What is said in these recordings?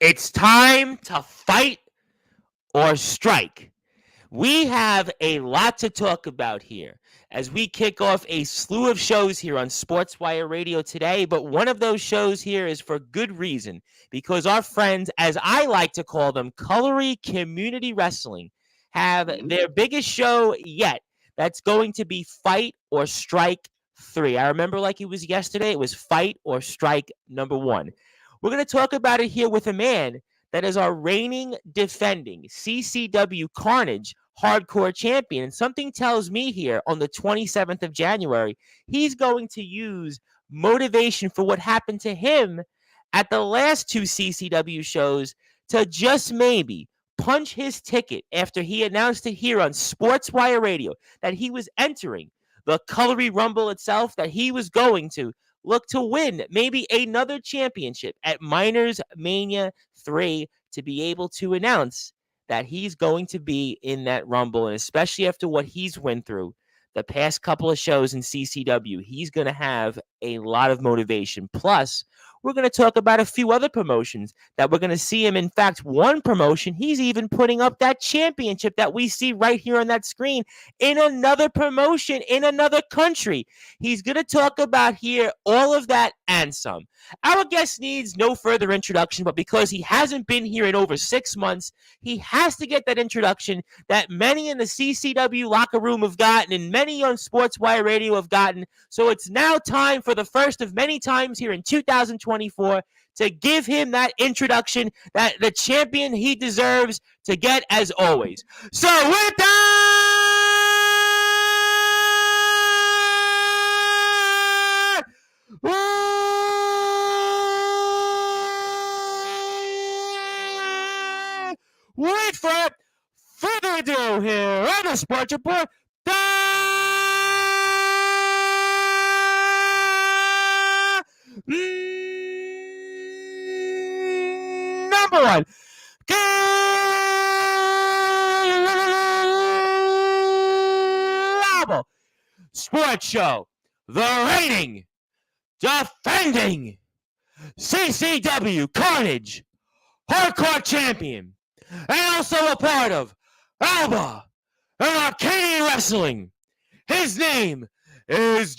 It's time to fight or strike. We have a lot to talk about here as we kick off a slew of shows here on Sportswire Radio today. But one of those shows here is for good reason because our friends, as I like to call them, Colory Community Wrestling, have their biggest show yet. That's going to be Fight or Strike 3. I remember like it was yesterday. It was Fight or Strike number 1. We're going to talk about it here with a man that is our reigning, defending CCW Carnage hardcore champion. And something tells me here on the 27th of January, he's going to use motivation for what happened to him at the last 2 CCW shows to just maybe punch his ticket after he announced it here on Sportswire Radio that he was entering the Colory Rumble itself, that he was going to look to win maybe another championship at Miners Mania 3 to be able to announce that he's going to be in that Rumble. And especially after what he's went through the past couple of shows in CCW, he's going to have a lot of motivation. Plus, we're going to talk about a few other promotions that we're going to see him. In fact, one promotion, he's even putting up that championship that we see right here on that screen in another promotion in another country. He's going to talk about here all of that and some. Our guest needs no further introduction, but because he hasn't been here in over 6 months, he has to get that introduction that many in the CCW locker room have gotten and many on Sportswire Radio have gotten. So it's now time for the first of many times here in 2024 to give him that introduction that the champion he deserves to get as always. So with that, wait for it. Further ado here on the Sports Report. Number 1 Global Sports Show, the reigning, defending CCW Carnage hardcore champion, and also a part of Alba and Arcadian Wrestling. His name is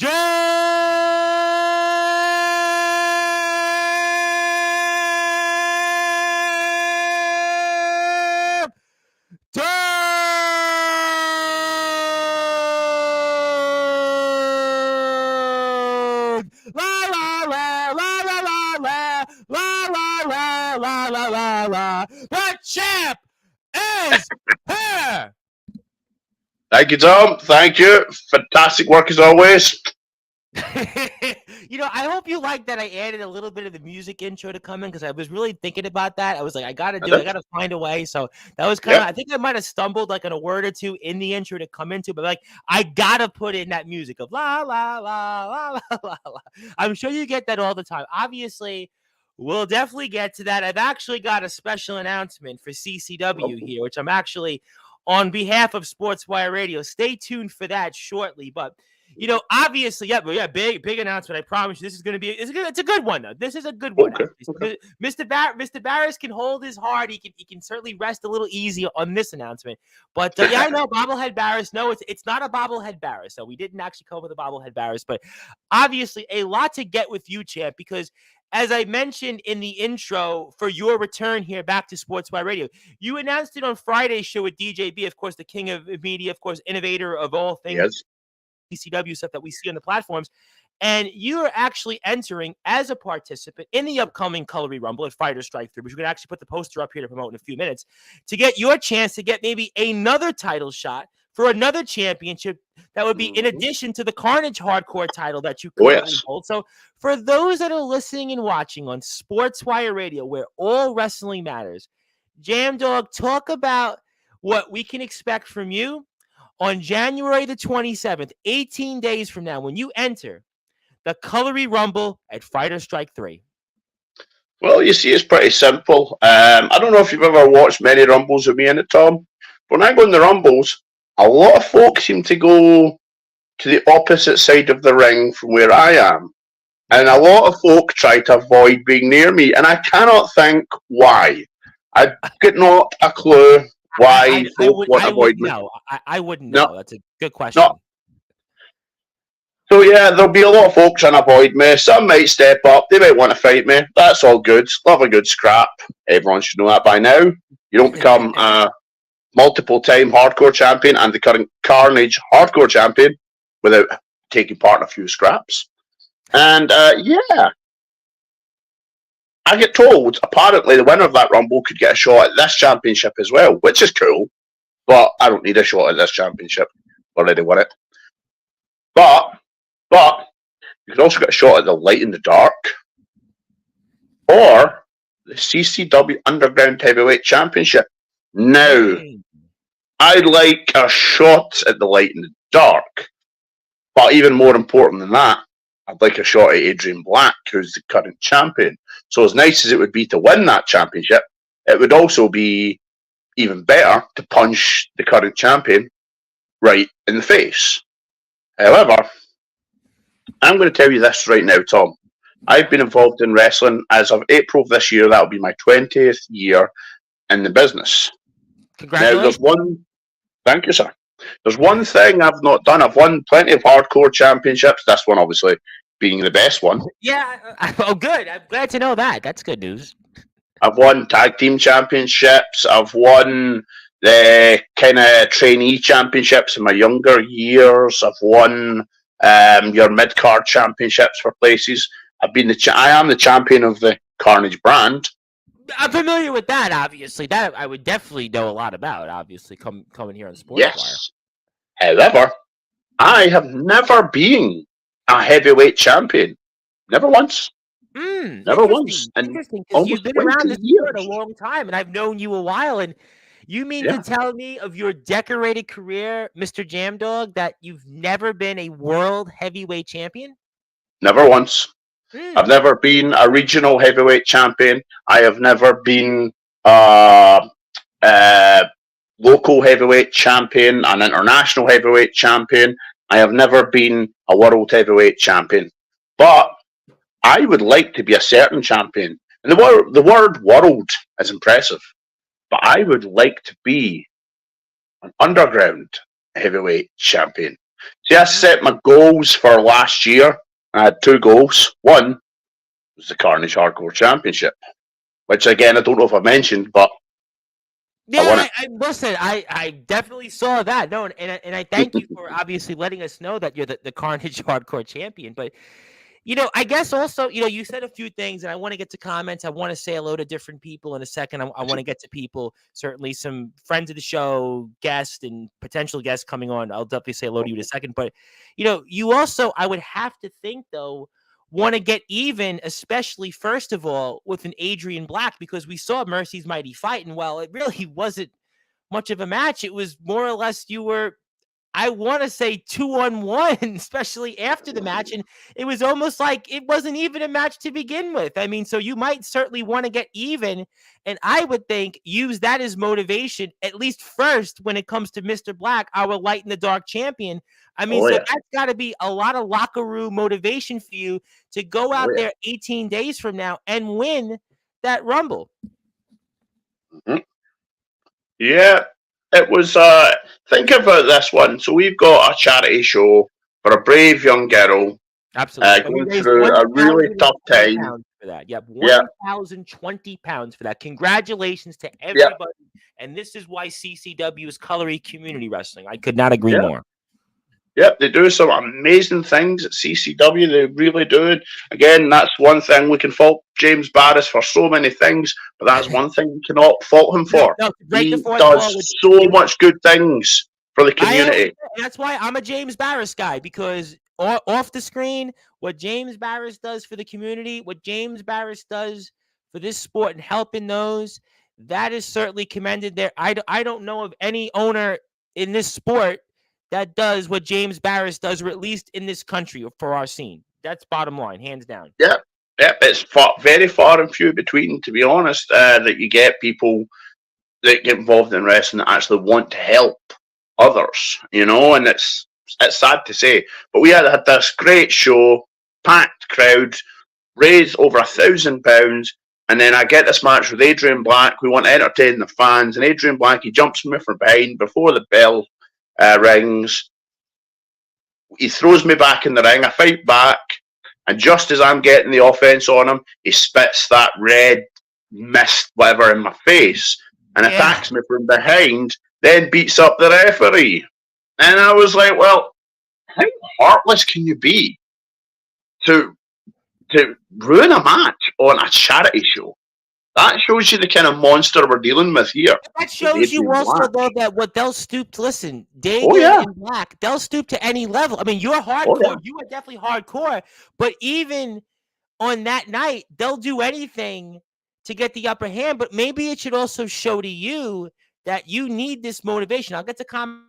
the champ is here. Thank you, Tom. Thank you. Fantastic work as always. I hope you like that I added a little bit of the music intro to come in because I was really thinking about that. I was like, I got to find a way. So that was kind of, I think I might have stumbled like on a word or two in the intro to come into, but like, I got to put in that music of la, la, la, la, la, la, la. I'm sure you get that all the time. Obviously, we'll definitely get to that. I've actually got a special announcement for CCW here, which I'm actually on behalf of Sportswire Radio. Stay tuned for that shortly. But, obviously, big announcement. I promise you, this is going to be, it's a good one, though. This is a good one. Okay. Mr. Barris can hold his heart. He can certainly rest a little easy on this announcement. But, I know, bobblehead Barris. No, it's not a bobblehead Barris. So we didn't actually come with a bobblehead Barris. But obviously, a lot to get with you, champ, because as I mentioned in the intro for your return here back to Sportswire Radio, you announced it on Friday's show with DJB, of course, the king of media, of course, innovator of all things CCW stuff that we see on the platforms. And you are actually entering as a participant in the upcoming Colory Rumble at Fight or Strike 3, which we're going to actually put the poster up here to promote in a few minutes, to get your chance to get maybe another title shot for another championship that would be in addition to the Carnage Hardcore title that you currently hold. So for those that are listening and watching on Sportswire Radio, where all wrestling matters, Jam Dog, talk about what we can expect from you on January the 27th, 18 days from now, when you enter the Colory Rumble at Fight or Strike 3. Well, you see, it's pretty simple. I don't know if you've ever watched many Rumbles with me in it, Tom. When I go in the Rumbles, a lot of folks seem to go to the opposite side of the ring from where I am. And a lot of folk try to avoid being near me, and I cannot think why. I've got not a clue why folk want to I avoid wouldn't me. know. I wouldn't No, know. That's a good no. question. So yeah, there'll be a lot of folks trying to avoid me. Some might step up. They might want to fight me. That's all good. Love a good scrap. Everyone should know that by now. You don't become a multiple-time hardcore champion and the current Carnage hardcore champion without taking part in a few scraps. And yeah, I get told apparently the winner of that Rumble could get a shot at this championship as well, which is cool. But I don't need a shot at this championship. Already won it. But you can also get a shot at the Light in the Dark or the CCW Underground Heavyweight Championship. Now, I'd like a shot at the Light in the Dark, but even more important than that, I'd like a shot at Adrian Black, who's the current champion. So as nice as it would be to win that championship, it would also be even better to punch the current champion right in the face. However, I'm going to tell you this right now, Tom. I've been involved in wrestling as of April of this year. That'll be my 20th year in the business. Congratulations. Now, there's one. Thank you, sir. There's one thing I've not done. I've won plenty of hardcore championships. This one, obviously, being the best one. Yeah. Oh, good. I'm glad to know that. That's good news. I've won tag team championships. I've won the kind of trainee championships in my younger years. I've won your mid card championships for places. I am the champion of the Carnage brand. I'm familiar with that. Obviously, that I would definitely know a lot about. Obviously, coming here on Sportswire. Yes. However, I have never been a heavyweight champion. Never once. Never once. Interesting, because you've been around this sport a long time, and I've known you a while. And you mean to tell me of your decorated career, Mr. Jam Dog, that you've never been a world heavyweight champion? Never once. I've never been a regional heavyweight champion. I have never been a local heavyweight champion, an international heavyweight champion. I have never been a world heavyweight champion. But I would like to be a certain champion. And the word world is impressive. But I would like to be an underground heavyweight champion. See, I set my goals for last year. I had two goals. One was the Carnage Hardcore Championship, which again I don't know if I mentioned, but yeah, I definitely saw that. No, and I thank you for obviously letting us know that you're the Carnage Hardcore Champion. But I guess also, you said a few things, and I want to get to comments. I want to say hello to different people in a second. I want to get to people, certainly some friends of the show, guests, and potential guests coming on. I'll definitely say hello to you in a second. But, you also, I would have to think, though, want to get even, especially, first of all, with an Adrian Black, because we saw Mercy's Mighty Fight, and while it really wasn't much of a match, it was more or less you were, I want to say, 2-on-1, especially after the match. And it was almost like it wasn't even a match to begin with. I mean, so you might certainly want to get even. And I would think use that as motivation, at least first, when it comes to Mr. Black, our Light in the Dark champion. I mean, that's got to be a lot of locker room motivation for you to go out there 18 days from now and win that Rumble. Mm-hmm. Yeah. It was, think about this one. So we've got a charity show for a brave young girl. Absolutely. Going through a really tough time. For that. Yep. 1,020 pounds for that. Congratulations to everybody. Yep. And this is why CCW is Colory Community Wrestling. I could not agree more. Yep, they do some amazing things at CCW. They really do. Again, that's one thing we can fault James Barris for so many things, but that's one thing we cannot fault him for. He does so much good things for the community. That's why I'm a James Barris guy, because off the screen, what James Barris does for the community, what James Barris does for this sport and helping those, that is certainly commended there. I don't know of any owner in this sport that does what James Barris does, or at least in this country for our scene. That's bottom line, hands down. Yeah, it's very far and few between, to be honest, that you get people that get involved in wrestling that actually want to help others, and it's sad to say. But we had this great show packed crowd, raise over £1,000, and then I get this match with Adrian Black. We want to entertain the fans, and Adrian Black, he jumps me from behind before the bell rings. He throws me back in the ring. I fight back, and just as I'm getting the offense on him, he spits that red mist, whatever, in my face and attacks me from behind, then beats up the referee. And I was like, well, how heartless can you be to ruin a match on a charity show? That shows you the kind of monster we're dealing with here. That shows you also, though, that what they'll stoop to. Listen, Dagan and Black, they'll stoop to any level. I mean, you're hardcore. You are definitely hardcore. But even on that night, they'll do anything to get the upper hand. But maybe it should also show to you that you need this motivation. I'll get to comment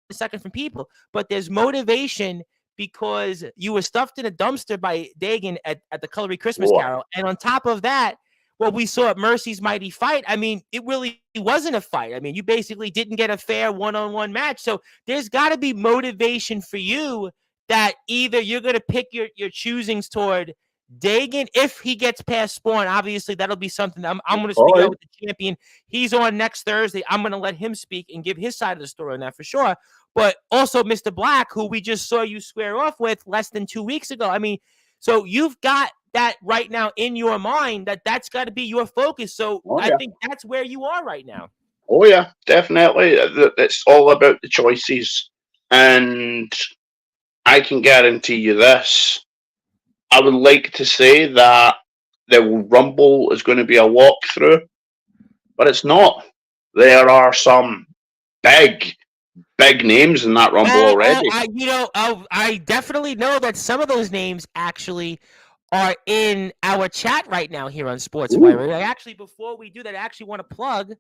in a second from people, but there's motivation because you were stuffed in a dumpster by Dagan at the Colory Christmas Carol. And on top of that, what we saw at Mercy's Mighty Fight, I mean, it really wasn't a fight. I mean, you basically didn't get a fair one-on-one match. So there's got to be motivation for you that either you're going to pick your choosings toward Dagan if he gets past Spawn. Obviously, that'll be something I'm going to speak out with the champion. He's on next Thursday. I'm going to let him speak and give his side of the story on that for sure. But also Mr. Black, who we just saw you square off with less than 2 weeks ago. I mean, so you've got that right now in your mind that's got to be your focus. So I think that's where you are right now. Oh yeah, definitely. It's all about the choices, and I can guarantee you this. I would like to say that the Rumble is going to be a walkthrough, but it's not. There are some big names in that Rumble already. I definitely know that some of those names actually are in our chat right now here on Sportswire. Actually, before we do that, I actually want to plug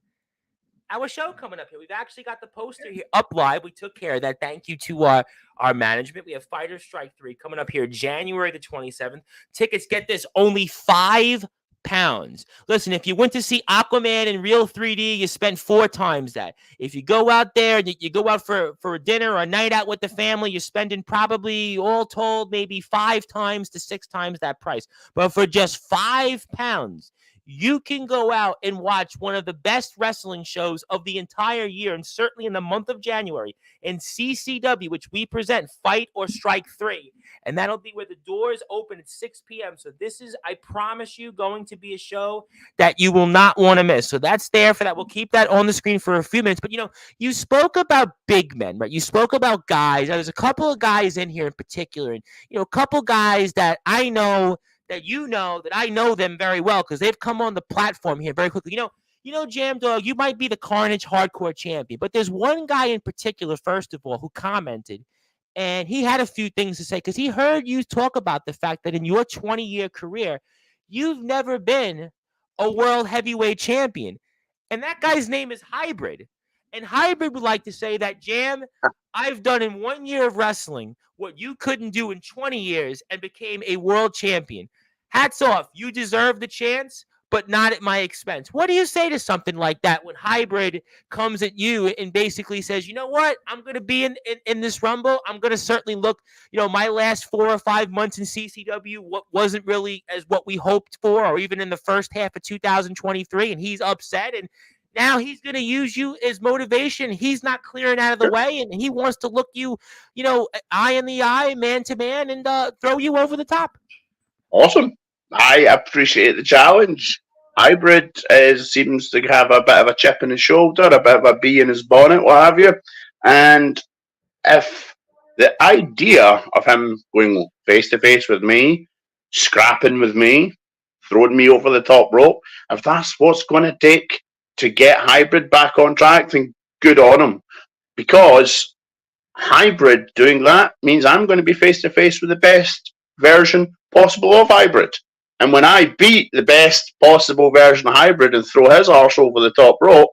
our show coming up here. We've actually got the poster here up live. We took care of that. Thank you to our management. We have Fighter Strike 3 coming up here January the 27th. Tickets, get this, only £5. Listen, if you went to see Aquaman in real 3D, you spent 4 times that. If you go out there, you go out for a dinner or a night out with the family, you're spending probably all told maybe 5 times to 6 times that price. But for just £5, you can go out and watch one of the best wrestling shows of the entire year, and certainly in the month of January, in CCW, which we present, Fight or Strike 3. And that'll be where the doors open at 6 p.m. So this is, I promise you, going to be a show that you will not want to miss. So that's there for that. We'll keep that on the screen for a few minutes. But, you spoke about big men, right? You spoke about guys. There's a couple of guys in here in particular, and, a couple guys that I know that that I know them very well because they've come on the platform here very quickly. Jam Dog, you might be the Carnage Hardcore champion, but there's one guy in particular, first of all, who commented, and he had a few things to say because he heard you talk about the fact that in your 20-year career, you've never been a world heavyweight champion. And that guy's name is Hybrid. And Hybrid would like to say that, Jam, I've done in 1 year of wrestling what you couldn't do in 20 years and became a world champion. Hats off. You deserve the chance, but not at my expense. What do you say to something like that when Hybrid comes at you and basically says, you know what? I'm going to be in this Rumble. I'm going to certainly look, my last 4 or 5 months in CCW, what wasn't really as what we hoped for, or even in the first half of 2023, and he's upset, and now he's going to use you as motivation. He's not clearing out of the way, and he wants to look you, eye in the eye, man to man, and throw you over the top. Awesome. I appreciate the challenge. Hybrid seems to have a bit of a chip in his shoulder, a bit of a bee in his bonnet, what have you. And if the idea of him going face-to-face with me, scrapping with me, throwing me over the top rope, if that's what's going to take to get Hybrid back on track, then good on him. Because Hybrid doing that means I'm going to be face-to-face with the best version possible of Hybrid. And when I beat the best possible version of Hybrid and throw his arse over the top rope,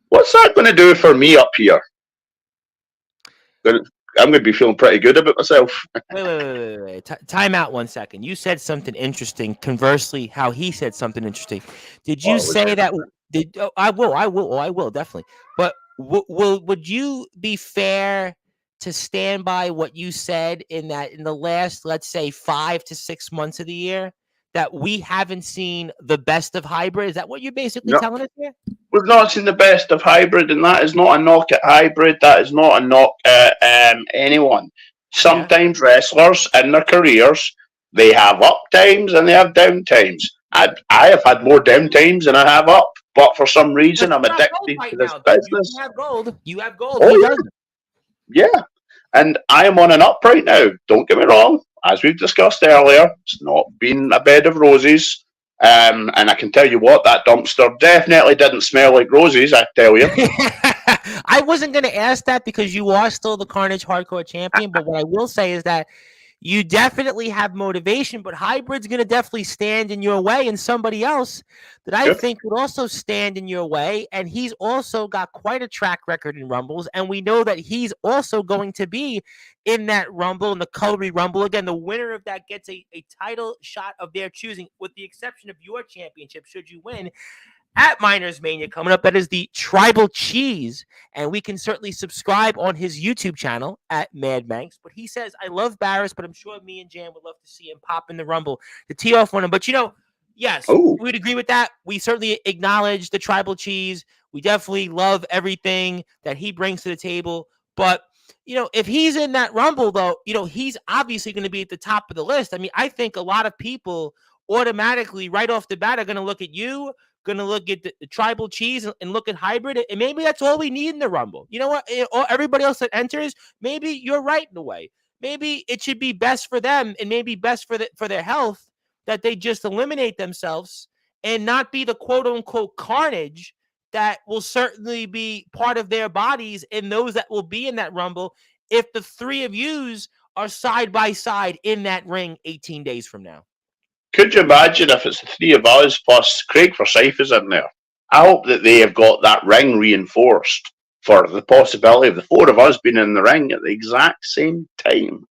what's that going to do for me up here? I'm going to be feeling pretty good about myself. Wait. Time out 1 second. You said something interesting. Conversely, how he said something interesting. Did you say that? I will definitely. But would you be fair to stand by what you said in the last, let's say, 5 to 6 months of the year, that we haven't seen the best of hybrid? Is that what you're basically No, telling us here? we've not seen the best of hybrid, and that is not a knock at hybrid. That is not a knock at anyone. Yeah. Sometimes wrestlers in their careers, they have up times and they have down times. I have had more down times than I have up, but for some reason Because I'm you're on gold addicted to right this now, though. You business. have gold. You have gold. Oh He yeah, doesn't. yeah. And I am on an up right now. Don't get me wrong. As we've discussed earlier, it's not been a bed of roses. And I can tell you what, that dumpster definitely didn't smell like roses, I tell you. I wasn't going to ask that because you are still the Carnage Hardcore Champion. But what I will say is that you definitely have motivation, but hybrid's going to definitely stand in your way, and somebody else that I Good. think would also stand in your way. And he's also got quite a track record in Rumbles. And we know that he's also going to be in that Rumble, in the Colory Rumble. Again, the winner of that gets a title shot of their choosing, with the exception of your championship, should you win at Miners Mania coming up. That is the Tribal Cheese. And we can certainly subscribe on his YouTube channel at Mad Manx. But he says, I love Barris, but I'm sure me and Jan would love to see him pop in the Rumble to tee off on him. But, yes, Oh, we would agree with that. We certainly acknowledge the Tribal Cheese. We definitely love everything that he brings to the table. But, if he's in that Rumble, though, he's obviously going to be at the top of the list. I mean, I think a lot of people automatically, right off the bat, are going to look at you, going to look at the Tribal Cheese, and look at hybrid, and maybe that's all we need in the Rumble. You know what? Everybody else that enters, maybe you're right in a way. Maybe it should be best for them, and maybe best for their health, that they just eliminate themselves and not be the quote unquote carnage that will certainly be part of their bodies and those that will be in that Rumble if the three of yous are side by side in that ring 18 days from now. could you imagine if it's the three of us plus Craig Forsyth is in there? I hope that they have got that ring reinforced for the possibility of the four of us being in the ring at the exact same time.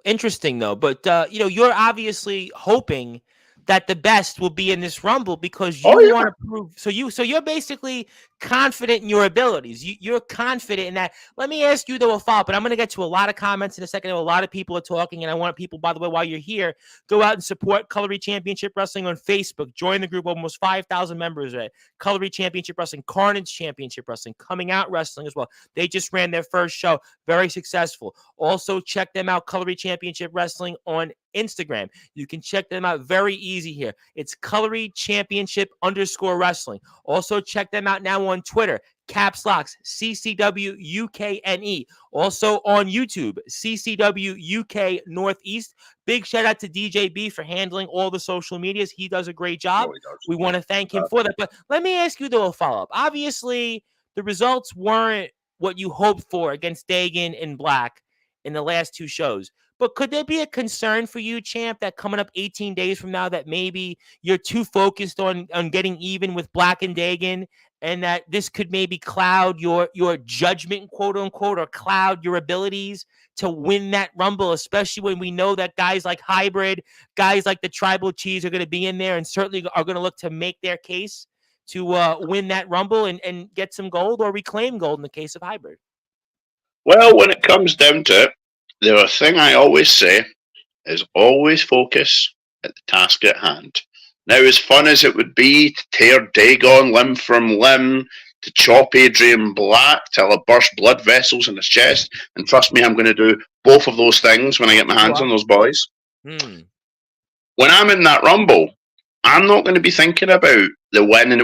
Interesting, though. But, you're obviously hoping that the best will be in this Rumble because you Oh yeah. want to prove. So you're basically confident in your abilities. You're confident in that. Let me ask you, though, a follow-up, and I'm going to get to a lot of comments in a second. A lot of people are talking, and I want people, by the way, while you're here, go out and support Colory Championship Wrestling on Facebook. Join the group, almost 5,000 members at Colory Championship Wrestling, Carnage Championship Wrestling, Coming Out Wrestling as well. They just ran their first show, very successful. Also, check them out, Colory Championship Wrestling on Instagram. You can check them out, very easy here. It's Colory Championship _Wrestling. Also, check them out now on Twitter, caps locks, CCW UKNE. Also on YouTube, CCW UK Northeast. Big shout out to DJ B for handling all the social medias. He does a great job. We want to thank him for that. But let me ask you, though, a follow-up. Obviously, the results weren't what you hoped for against Dagan and Black in the last two shows. But could there be a concern for you, champ, that coming up 18 days from now that maybe you're too focused on getting even with Black and Dagan, and that this could maybe cloud your judgment, quote unquote, or cloud your abilities to win that Rumble, especially when we know that guys like Hybrid, guys like the Tribal Cheese are going to be in there and certainly are going to look to make their case to win that Rumble and get some gold or reclaim gold in the case of Hybrid? Well, when it comes down to it, the thing I always say is always focus at the task at hand. Now, as fun as it would be to tear Dagon limb from limb, to chop Adrian Black till I burst blood vessels in his chest, and trust me, I'm going to do both of those things when I get my hands on those boys. When I'm in that Rumble, I'm not going to be thinking about the win and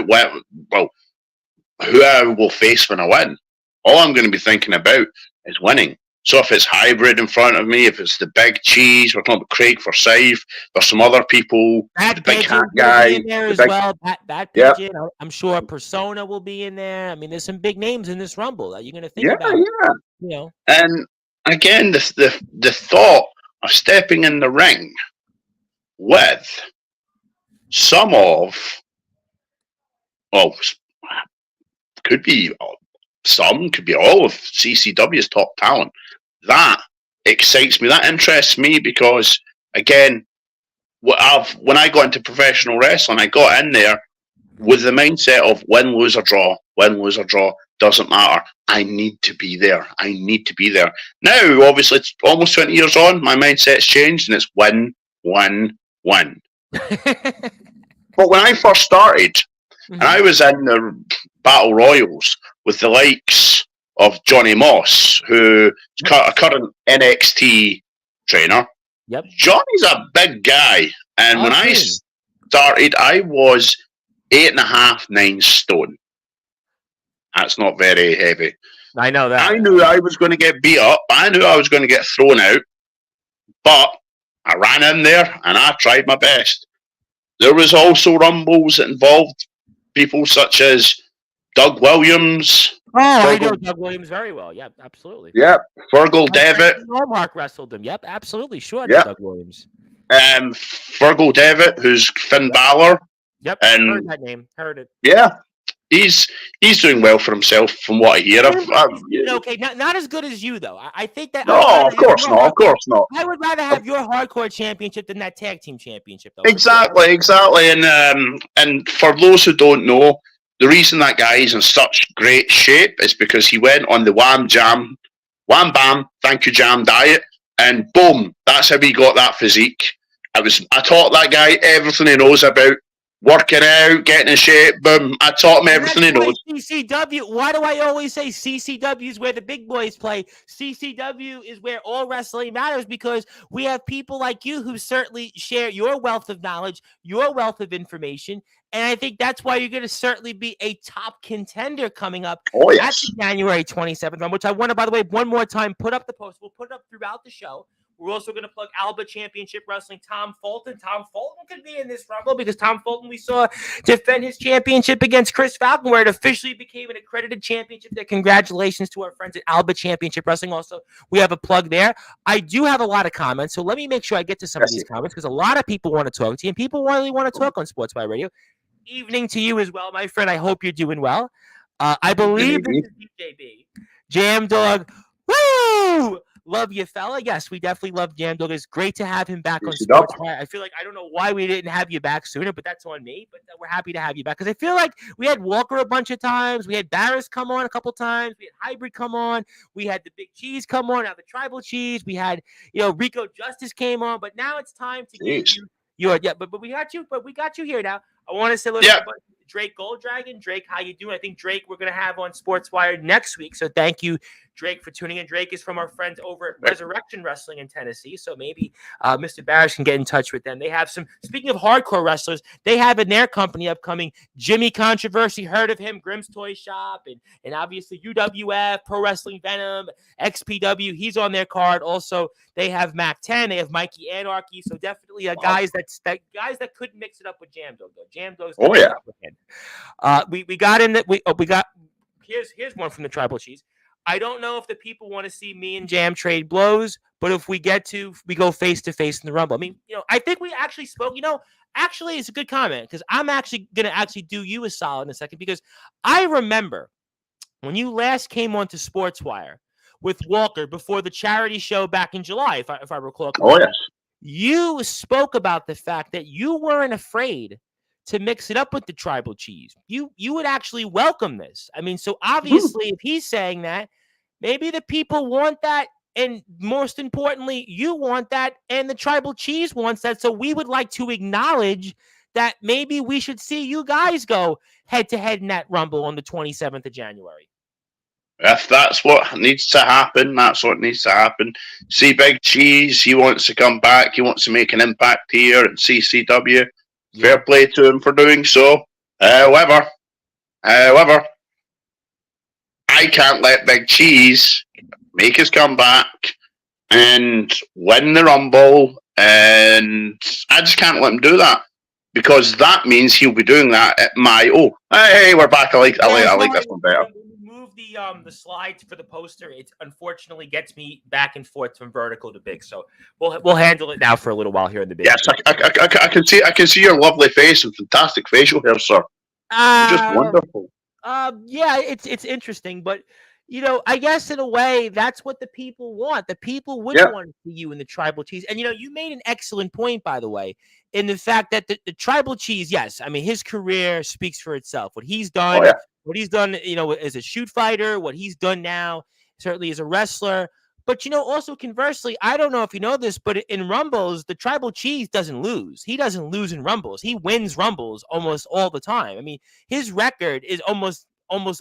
who I will face when I win. All I'm going to be thinking about is winning. So if it's Hybrid in front of me, if it's the Big Cheese, we're talking about Craig Forsyth, there's some other people, That the Big Pigeon Hat will guy. be in there as well. That Yep. Pigeon, I'm sure Persona will be in there. I mean, there's some big names in this Rumble that you're going to think Yeah, about. yeah. You know, And again, the thought of stepping in the ring with some of, well, could be some, could be all of CCW's top talent. That excites me. That interests me because, again, when I got into professional wrestling, I got in there with the mindset of win, lose, or draw, win, lose, or draw. Doesn't matter. I need to be there. I need to be there. Now, obviously, it's almost 20 years on. My mindset's changed, and it's win, win, win. But when I first started, and I was in the Battle Royals with the likes of Johnny Moss, who's a current NXT trainer. Yep. Johnny's a big guy. And when I started, I was 8.5, 9 stone. That's not very heavy. I know that. I knew I was going to get beat up. I knew I was going to get thrown out. But I ran in there and I tried my best. There was also rumbles that involved people such as Doug Williams. Oh, I know Doug Williams very well. Yep, absolutely. Yep, Fergal Devitt. Mark wrestled him. Yep, absolutely. Sure, yep. Doug Williams. Fergal Devitt, who's Finn Balor. Yep, heard that name. Heard it. Yeah, he's doing well for himself from what I hear. Okay, not as good as you though. I think that. No, of course not. Of course not. I would rather have your hardcore championship than that tag team championship, though. Exactly. And for those who don't know, the reason that guy is in such great shape is because he went on the Wham Bam, thank you Jam diet, and boom, that's how he got that physique. I taught that guy everything he knows about working out, getting in shape, boom. I taught him everything he knows. CCW, why do I always say CCW is where the big boys play? CCW is where all wrestling matters, because we have people like you who certainly share your wealth of knowledge, your wealth of information, and I think that's why you're going to certainly be a top contender coming up at the January 27th one, which I want to, by the way, one more time, put up the post. We'll put it up throughout the show. We're also going to plug Alba Championship Wrestling, Tom Fulton. Tom Fulton could be in this rumble because Tom Fulton, we saw defend his championship against Chris Falcon, where it officially became an accredited championship. There, congratulations to our friends at Alba Championship Wrestling. Also, we have a plug there. I do have a lot of comments, so let me make sure I get to some of these comments, because a lot of people want to talk to you, and people really want to talk on Sportswire Radio. Evening to you as well, my friend. I hope you're doing well. I believe this is DJB. Jam Dog. Woo! Love you, fella. Yes, we definitely love Jam Dog. It's great to have him back on Sportswire. I feel like I don't know why we didn't have you back sooner, but that's on me. But we're happy to have you back, because I feel like we had Walker a bunch of times. We had Barris come on a couple times. We had Hybrid come on. We had the Big Cheese come on. Now the Tribal Cheese. We had, Rico Justice came on. But now it's time to get you your but we got you. But we got you here now. I want to say a little bit about Drake Gold Dragon. Drake, how you doing? I think Drake we're going to have on Sportswire next week. So thank you, Drake, for tuning in. Drake is from our friends over at Resurrection Wrestling in Tennessee. So maybe Mr. Barrish can get in touch with them. They have speaking of hardcore wrestlers, they have in their company upcoming Jimmy Controversy. Heard of him? Grimm's Toy Shop. And obviously UWF, Pro Wrestling Venom, XPW. He's on their card. Also, they have Mac 10. They have Mikey Anarchy. So definitely guys that couldn't mix it up with Jam Dog, though. Jam Dog's we got in that we got here's one from the Tribal Cheese. I don't know if the people want to see me and Jam trade blows, but if we get to, we go face to face in the Rumble. I mean, I think we actually spoke. Actually, it's a good comment, because I'm actually gonna do you a solid in a second, because I remember when you last came onto Sportswire with Walker before the charity show back in July, if I recall correctly. Oh yes. You spoke about the fact that you weren't afraid to mix it up with the Tribal Cheese. You would actually welcome this. I mean, so obviously, if he's saying that, maybe the people want that, and most importantly, you want that, and the Tribal Cheese wants that. So we would like to acknowledge that maybe we should see you guys go head-to-head in that Rumble on the 27th of January. If that's what needs to happen, that's what needs to happen. See Big Cheese, he wants to come back. He wants to make an impact here at CCW. Fair play to him for doing so. However, I can't let Big Cheese make his comeback and win the Rumble, and I just can't let him do that, because that means he'll be doing that at my hey, we're back. I like this one better. Move the slides for the poster. It unfortunately gets me back and forth from vertical to big, so we'll handle it now for a little while here in the big. Yes, I can see your lovely face and fantastic facial hair, sir. Just wonderful. Yeah, it's interesting, but I guess in a way, that's what the people want. The people would Yeah. want to see you in the tribal cheese. And, you made an excellent point, by the way, in the fact that the tribal cheese, yes, I mean, his career speaks for itself. Oh yeah. What he's done, as a shoot fighter, what he's done now, certainly as a wrestler. But, also conversely, I don't know if you know this, but in Rumbles, the tribal cheese doesn't lose. He doesn't lose in Rumbles. He wins Rumbles almost all the time. I mean, his record is almost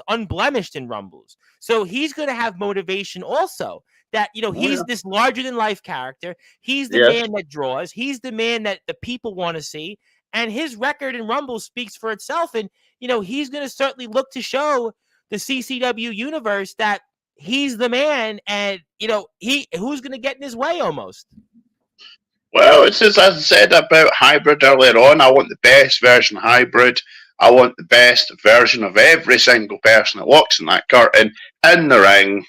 unblemished in Rumbles. So he's going to have motivation also that, he's this larger than life character. He's the man that draws. He's the man that the people want to see. And his record in Rumbles speaks for itself. And, he's going to certainly look to show the CCW universe that he's the man. And, who's going to get in his way almost. Well, it's as I said about Hybrid earlier on. I want the best version of Hybrid. I want the best version of every single person that walks in that curtain in the ring,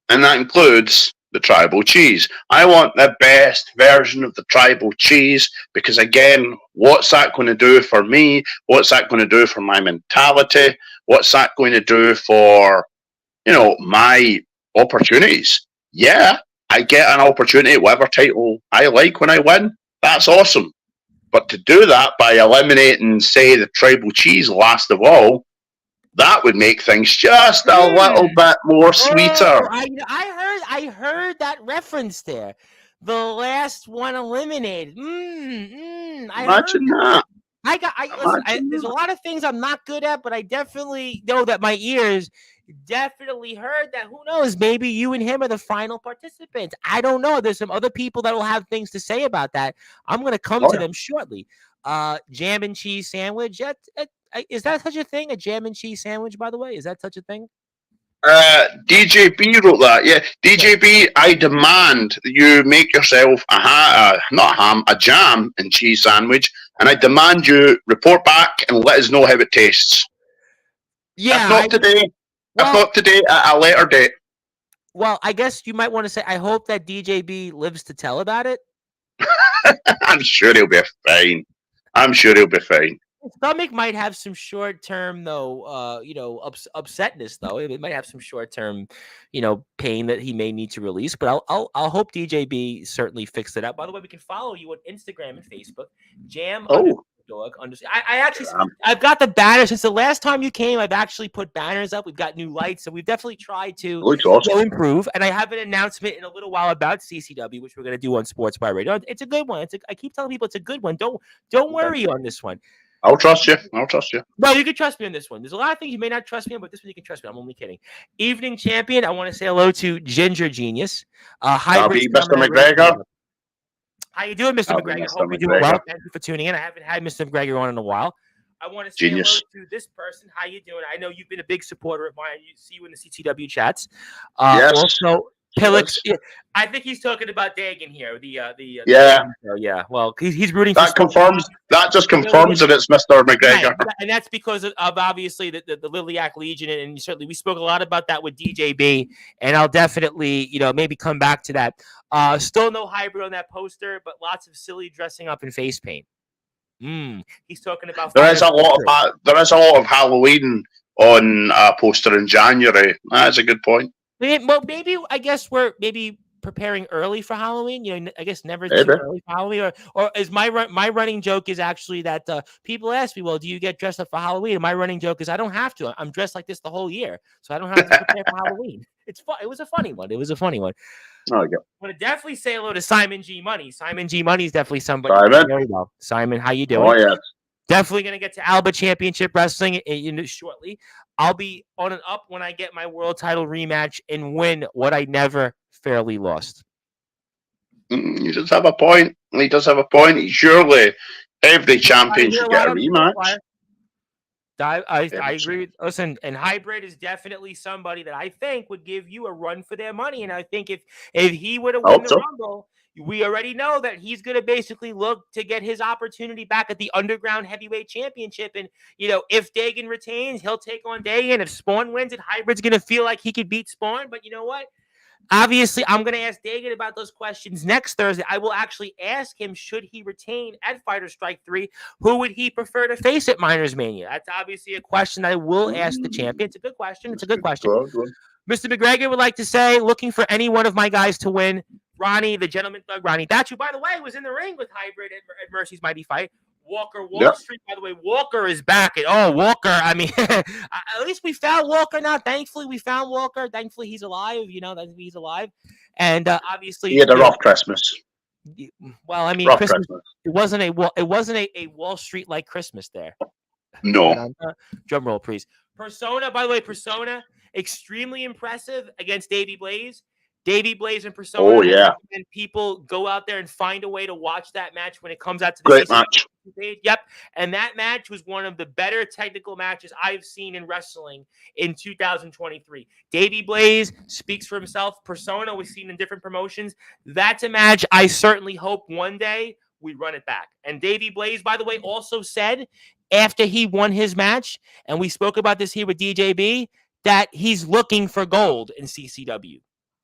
and that includes the tribal cheese. I want the best version of the tribal cheese because, again, what's that going to do for me? What's that going to do for my mentality? What's that going to do for, my opportunities? Yeah, I get an opportunity, whatever title I like when I win. That's awesome. But to do that by eliminating, say, the tribal cheese last of all, that would make things just a little bit more sweeter. I heard that reference there. The last one eliminated. Imagine that. There's a lot of things I'm not good at, but I definitely know that my ears definitely heard that. Who knows? Maybe you and him are the final participants. I don't know. There's some other people that will have things to say about that. I'm going to come to them shortly. Jam and cheese sandwich. Is that such a thing? A jam and cheese sandwich, by the way? Is that such a thing? DJB wrote that. Yeah, DJB, I demand you make yourself a jam and cheese sandwich, and I demand you report back and let us know how it tastes. Yeah, if not today, at a later date. Well, I guess you might want to say, I hope that DJB lives to tell about it. I'm sure he'll be fine. His stomach might have some short-term, though, upsetness. Though it might have some short-term, pain that he may need to release. But I'll hope DJB certainly fixed it out. By the way, we can follow you on Instagram and Facebook. Jam. Dog. I've got the banners since the last time you came. I've actually put banners up. We've got new lights, so we've definitely tried to improve. And I have an announcement in a little while about CCW, which we're going to do on Sportzwire Radio. It's a good one. I keep telling people it's a good one. Don't worry on this one. I'll trust you. No, you can trust me on this one. There's a lot of things you may not trust me on, but this one you can trust me. I'm only kidding. Evening champion. I want to say hello to Ginger Genius. Hybrid Mr. McGregor. How you doing, Mr. McGregor? Hope you're doing well. Thank you for tuning in. I haven't had Mr. McGregor on in a while. I want to say hello to this person. How you doing? I know you've been a big supporter of mine. You see you in the CTW chats. Yes. Also, Pillix. Yes. I think he's talking about Dagan here. Yeah. Well, he's rooting for. That just confirms that it's Mr. McGregor. Right. And that's because of obviously the Liliac Legion, and certainly we spoke a lot about that with DJB. And I'll definitely maybe come back to that. Still no hybrid on that poster, but lots of silly dressing up in face paint. He's talking about. There is a lot of Halloween on a poster in January. That's a good point. Well, maybe I guess we're preparing early for Halloween. I guess never too early for Halloween. Or is my running joke is actually that people ask me, well, do you get dressed up for Halloween? And my running joke is I don't have to. I'm dressed like this the whole year, so I don't have to prepare for Halloween. It's fun. It was a funny one. Oh, yeah. I want to definitely say hello to Simon G. Money. Simon G. Money is definitely somebody. Very well. Simon, how you doing? Oh, yeah. Definitely going to get to Alba Championship Wrestling shortly. I'll be on and up when I get my world title rematch and win what I never fairly lost. He does have a point. Surely every champion should get a rematch. I agree. Listen, and Hybrid is definitely somebody that I think would give you a run for their money. And I think if he would have won the Rumble, we already know that he's going to basically look to get his opportunity back at the Underground Heavyweight Championship. And, if Dagan retains, he'll take on Dagan. If Spawn wins it, Hybrid's going to feel like he could beat Spawn. But you know what? Obviously, I'm going to ask Dagan about those questions next Thursday. I will actually ask him, should he retain at Fighter Strike 3, who would he prefer to face at Miners Mania? That's obviously a question I will ask the champion. It's a good question. Mr. McGregor would like to say, looking for any one of my guys to win. Ronnie, the gentleman thug, Ronnie Thatcher, by the way, was in the ring with Hybrid at Mercy's Mighty Fight. Walker Wall Yep. Street, by the way, Walker is back. Walker, I mean, at least we found Walker now. Thankfully, we found Walker. Thankfully, he's alive. Thankfully he's alive. And obviously, he had a rough Christmas. Well, I mean, Rough Christmas. Christmas. It wasn't a Wall Street like Christmas there. No. Drum roll, please. Persona, by the way, extremely impressive against Davey Blaze. Davey Blaze and Persona. Oh, yeah. And people go out there and find a way to watch that match when it comes out to the Great match. page. Yep. And that match was one of the better technical matches I've seen in wrestling in 2023. Davey Blaze speaks for himself. Persona was seen in different promotions. That's a match I certainly hope one day we run it back. And Davey Blaze, by the way, also said after he won his match, and we spoke about this here with DJB, that he's looking for gold in CCW.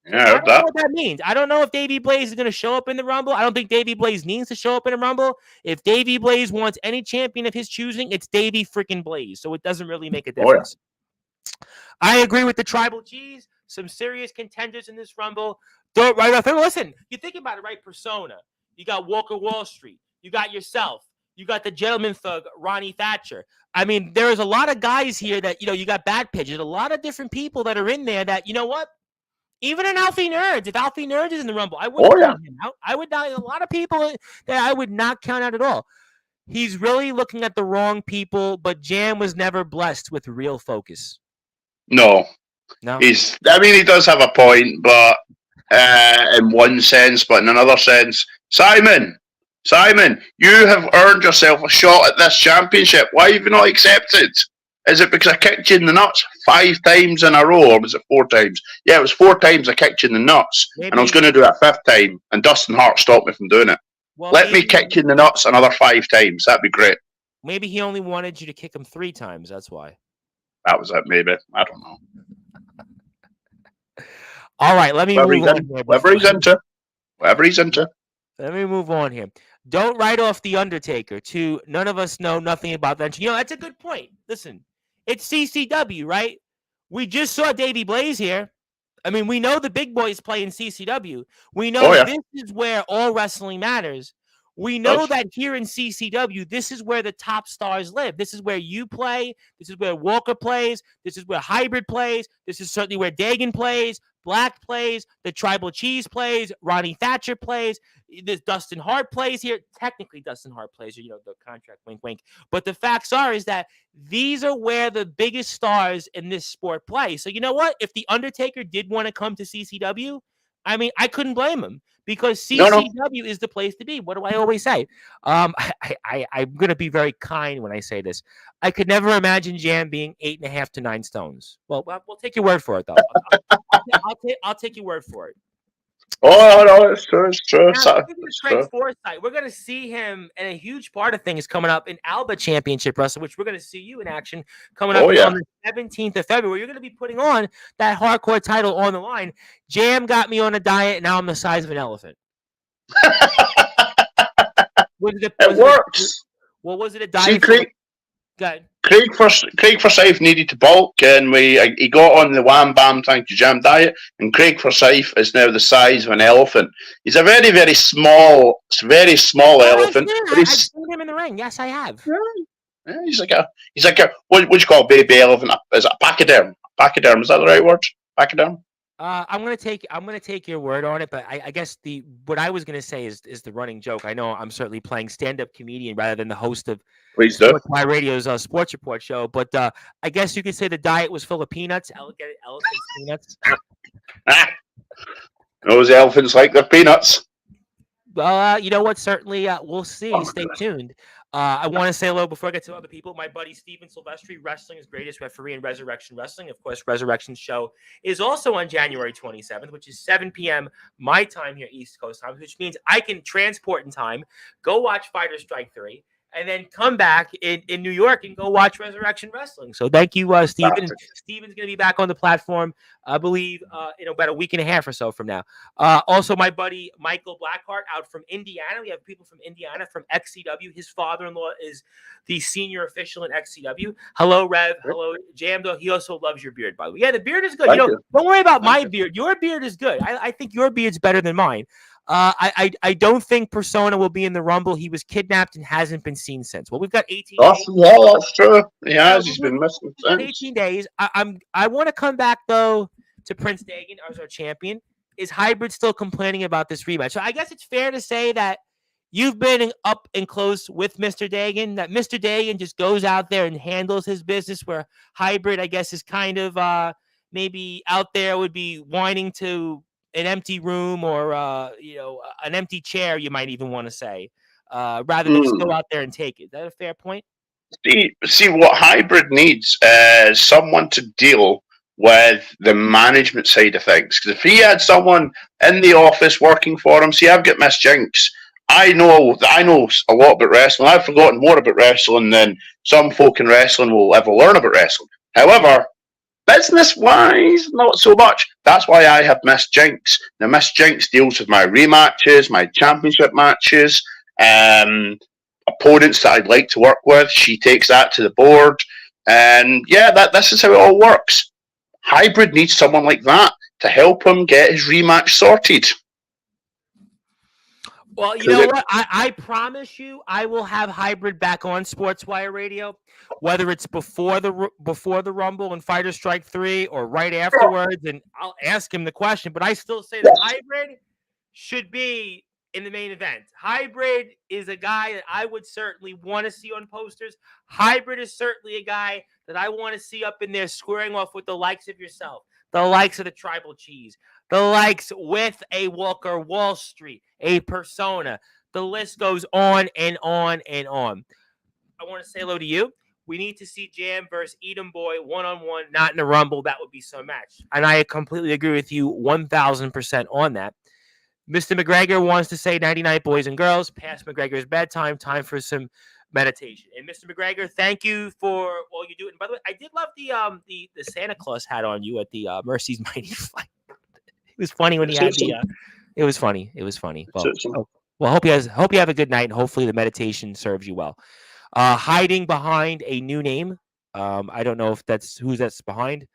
Yeah, I don't know what that means. I don't know if Davey Blaze is going to show up in the Rumble. I don't think Davey Blaze needs to show up in the Rumble. If Davey Blaze wants any champion of his choosing, it's Davey freaking Blaze. So it doesn't really make a difference. Oh, yeah. I agree with the Tribal G's. Some serious contenders in this Rumble. Don't right off. Listen, you think about it, right? Persona. You got Walker Wall Street. You got yourself. You got the gentleman thug, Ronnie Thatcher. I mean, there's a lot of guys here that, you got Bad Pigeon. A lot of different people that are in there that, you know what? Even an Alfie Nerds, if Alfie Nerds is in the Rumble, I wouldn't count him out. I would not. A lot of people that I would not count out at all. He's really looking at the wrong people, but Jam was never blessed with real focus. No. He does have a point, but in one sense, but in another sense, Simon, you have earned yourself a shot at this championship. Why have you not accepted? Is it because I kicked you in the nuts 5 times in a row, or was it 4 times? Yeah, it was 4 times I kicked you in the nuts, and I was going to do it a 5th time, and Dustin Hart stopped me from doing it. Well, Let me kick you in the nuts another 5 times. That'd be great. Maybe he only wanted you to kick him 3 times. That's why. That was it, maybe. I don't know. All right, let me move on. Whatever he's into. Let me move on here. Don't write off The Undertaker. None of us know nothing about that. That's a good point. Listen. It's CCW, right? We just saw Davey Blaze here. I mean, we know the big boys play in CCW. We know this is where all wrestling matters. We know that here in CCW, this is where the top stars live. This is where you play. This is where Walker plays. This is where Hybrid plays. This is certainly where Dagan plays. Black plays. The Tribal Cheese plays. Ronnie Thatcher plays. This Dustin Hart plays here. Technically, Dustin Hart plays here, the contract, wink, wink. But the facts is that these are where the biggest stars in this sport play. So you know what? If The Undertaker did want to come to CCW, I mean, I couldn't blame him because CCW is the place to be. What do I always say? I'm going to be very kind when I say this. I could never imagine Jam being 8.5 to 9 stones. Well, we'll take your word for it, though. I'll take your word for it. Oh, no, it's true. Now, Craig Forsyth, we're going to see him, and a huge part of things coming up in Alba Championship Wrestling, which we're going to see you in action coming up on the 17th of February. You're going to be putting on that hardcore title on the line. Jam got me on a diet, and now I'm the size of an elephant. It works. What was it a diet? See, Craig Forsyth needed to bulk, and he got on the Wham Bam Thank You Jam diet, and Craig Forsyth is now the size of an elephant. He's a very, very small elephant. I've seen him in the ring. Yes, I have. Yeah, he's like a what do you call a baby elephant? Is it a pachyderm? Pachyderm, is that the right word? Pachyderm? I'm gonna take your word on it, but I guess what I was gonna say is the running joke. I know I'm certainly playing stand-up comedian rather than the host of Sportzwire Radio's Sports Report show, but I guess you could say the diet was full of peanuts, elephant peanuts. Those elephants like their peanuts. Well, you know what? Certainly, we'll see. Stay tuned. I want to say hello before I get to other people. My buddy Steven Silvestri, Wrestling's greatest referee in Resurrection Wrestling. Of course, Resurrection's show is also on January 27th, which is 7 p.m. my time here, East Coast time, which means I can transport in time, go watch Fighter Strike 3, and then come back in New York and go watch Resurrection Wrestling. So thank you, Steven. Steven's going to be back on the platform, I believe, in about a week and a half or so from now. Also, my buddy Michael Blackheart out from Indiana. We have people from Indiana from XCW. His father-in-law is the senior official in XCW. Hello, Rev. Hello, Jamdo. He also loves your beard, by the way. Yeah, the beard is good. Don't worry about my beard. Your beard is good. I think your beard's better than mine. I don't think Persona will be in the Rumble. He was kidnapped and hasn't been seen since. Well, we've got 18 days. Yeah, that's true. He has. He's been missing since. 18 days. I want to come back, though, to Prince Dagan as our champion. Is Hybrid still complaining about this rematch? So I guess it's fair to say that you've been up and close with Mr. Dagan, that Mr. Dagan just goes out there and handles his business, where Hybrid, I guess, is kind of maybe out there, would be whining to an empty room or an empty chair, you might even want to say, rather than just go out there and take it. Is that a fair point? See what Hybrid needs is someone to deal with the management side of things. Because if he had someone in the office working for him, see, I've got Miss Jinx. I know a lot about wrestling. I've forgotten more about wrestling than some folk in wrestling will ever learn about wrestling. However, business-wise, not so much. That's why I have Miss Jinx. Now, Miss Jinx deals with my rematches, my championship matches, opponents that I'd like to work with. She takes that to the board. And yeah, this is how it all works. Hybrid needs someone like that to help him get his rematch sorted. Well, you know what? I promise you, I will have Hybrid back on Sportswire Radio, whether it's before the Rumble and Fighter Strike 3 or right afterwards, and I'll ask him the question. But I still say that Hybrid should be in the main event. Hybrid is a guy that I would certainly want to see on posters. Hybrid is certainly a guy that I want to see up in there squaring off with the likes of yourself, the likes of the Tribal Cheese, the likes with a Walker Wall Street, a Persona. The list goes on and on and on. I want to say hello to you. We need to see Jam versus Edom Boy one-on-one, not in a Rumble. That would be some match. And I completely agree with you 1,000% on that. Mr. McGregor wants to say 99 boys and girls, past McGregor's bedtime, time for some meditation. And Mr. McGregor, thank you for all you do. And by the way, I did love the Santa Claus hat on you at the Mercy's Mighty Fight. It was funny when he had the. It was funny. It was funny. Well, hope you have a good night, and hopefully the meditation serves you well. Hiding behind a new name. I don't know if that's behind.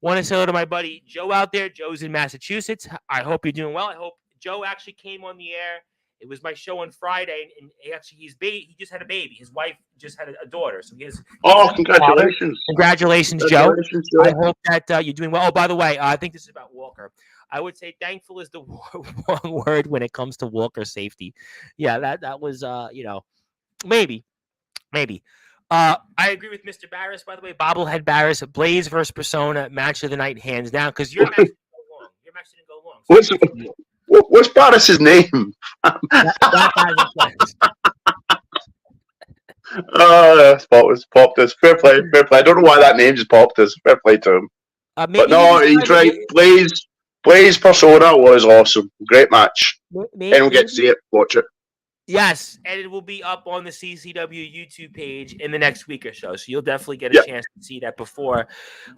Want to say hello to my buddy Joe out there. Joe's in Massachusetts. I hope you're doing well. I hope Joe actually came on the air. It was my show on Friday, and he just had a baby. His wife just had a daughter, so he has. Oh, congratulations! Congratulations, Joe. I hope that you're doing well. Oh, by the way, I think this is about Walker. I would say thankful is the wrong word when it comes to Walker safety. Yeah, that was maybe. I agree with Mr. Barris. By the way, Bobblehead Barris, Blaze versus Persona, match of the night, hands down. Because your match didn't go long. Your match didn't go long. So what's Barris's name? It's popped us. Fair play. I don't know why that name just popped us. Fair play to him. But no, he's right. Blaze Persona was awesome. Great match. Anyone get to see it, watch it. Yes, and it will be up on the CCW YouTube page in the next week or so. So you'll definitely get a chance to see that before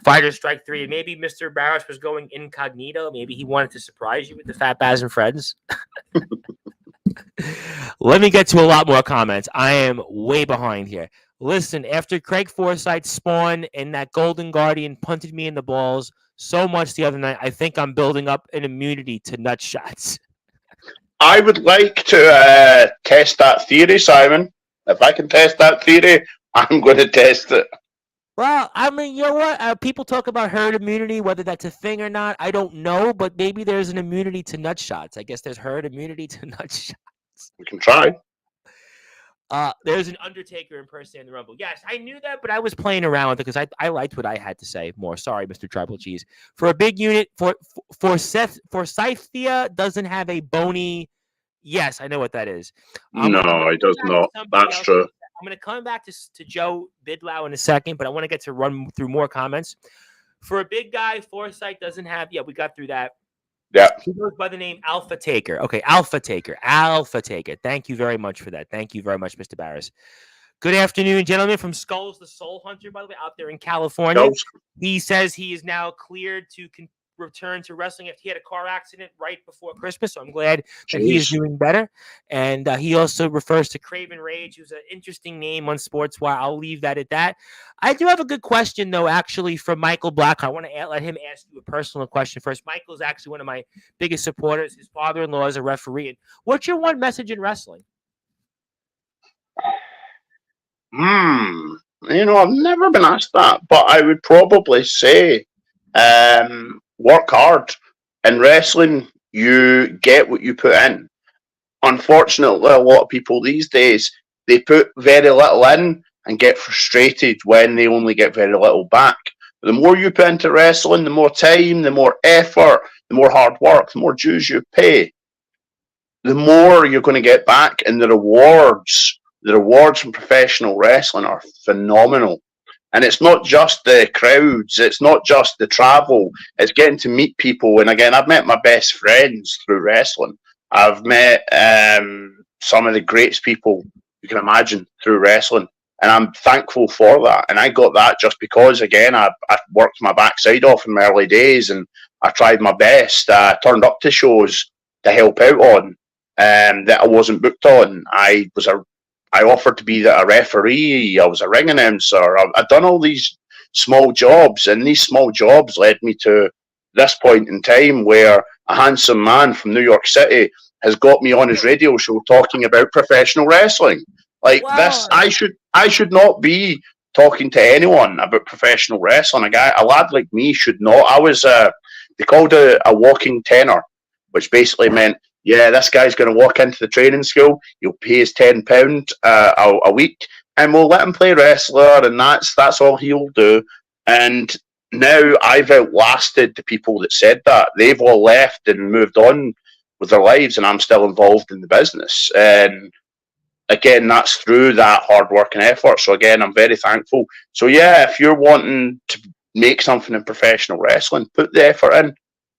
Fighter Strike 3. And maybe Mr. Barris was going incognito. Maybe he wanted to surprise you with the Fat Baz and Friends. Let me get to a lot more comments. I am way behind here. Listen, after Craig Forsyth spawned and that Golden Guardian punted me in the balls so much the other night, I think I'm building up an immunity to nut shots. I would like to test that theory, Simon. If I can test that theory, I'm going to test it. Well, I mean, you know what? People talk about herd immunity, whether that's a thing or not. I don't know, but maybe there's an immunity to nut shots. I guess there's herd immunity to nut shots. We can try. There's an Undertaker impersonating the Rumble. Yes, I knew that, but I was playing around with it because I liked what I had to say more. Sorry, Mr. Tribal Cheese. For a big unit, Forsythia doesn't have a bony. Yes, I know what that is. No, it does not. That's true. I'm going to come back to Joe Bidlow in a second, but I want to get to run through more comments. For a big guy, Forsyth doesn't have. Yeah, we got through that. Yeah. He goes by the name Alpha Taker. Okay, Alpha Taker. Thank you very much for that. Thank you very much, Mr. Barris. Good afternoon, gentlemen, from Skulls the Soul Hunter, by the way, out there in California. Skulls. He says he is now cleared to return to wrestling after he had a car accident right before Christmas. So I'm glad that he is Jeez. doing better. And he also refers to Craven Rage, who's an interesting name on Sportswire. I'll leave that at that. I do have a good question, though, actually, from Michael Black. I want to let him ask you a personal question first. Michael is actually one of my biggest supporters. His father-in-law is a referee. And what's your one message in wrestling? I've never been asked that, but I would probably say work hard. In wrestling, you get what you put in. Unfortunately, a lot of people these days, they put very little in and get frustrated when they only get very little back. But the more you put into wrestling, the more time, the more effort, the more hard work, the more dues you pay, the more you're going to get back. And the rewards from professional wrestling are phenomenal. And it's not just the crowds, it's not just the travel, it's getting to meet people. And again, I've met my best friends through wrestling. I've met some of the greatest people you can imagine through wrestling. And I'm thankful for that. And I got that just because, again, I worked my backside off in my early days and I tried my best. I turned up to shows to help out on that I wasn't booked on. I offered to be a referee. I was a ring announcer. I'd done all these small jobs, and these small jobs led me to this point in time where a handsome man from New York City has got me on his radio show talking about professional wrestling. Like this, I should not be talking to anyone about professional wrestling. A lad like me should not. They called it a walking tenor, which basically meant, yeah, this guy's going to walk into the training school. You'll pay his £10 a week, and we'll let him play wrestler, and that's all he'll do. And now I've outlasted the people that said that. They've all left and moved on with their lives, and I'm still involved in the business. And again, that's through that hard work and effort. So again, I'm very thankful. So yeah, if you're wanting to make something in professional wrestling, put the effort in.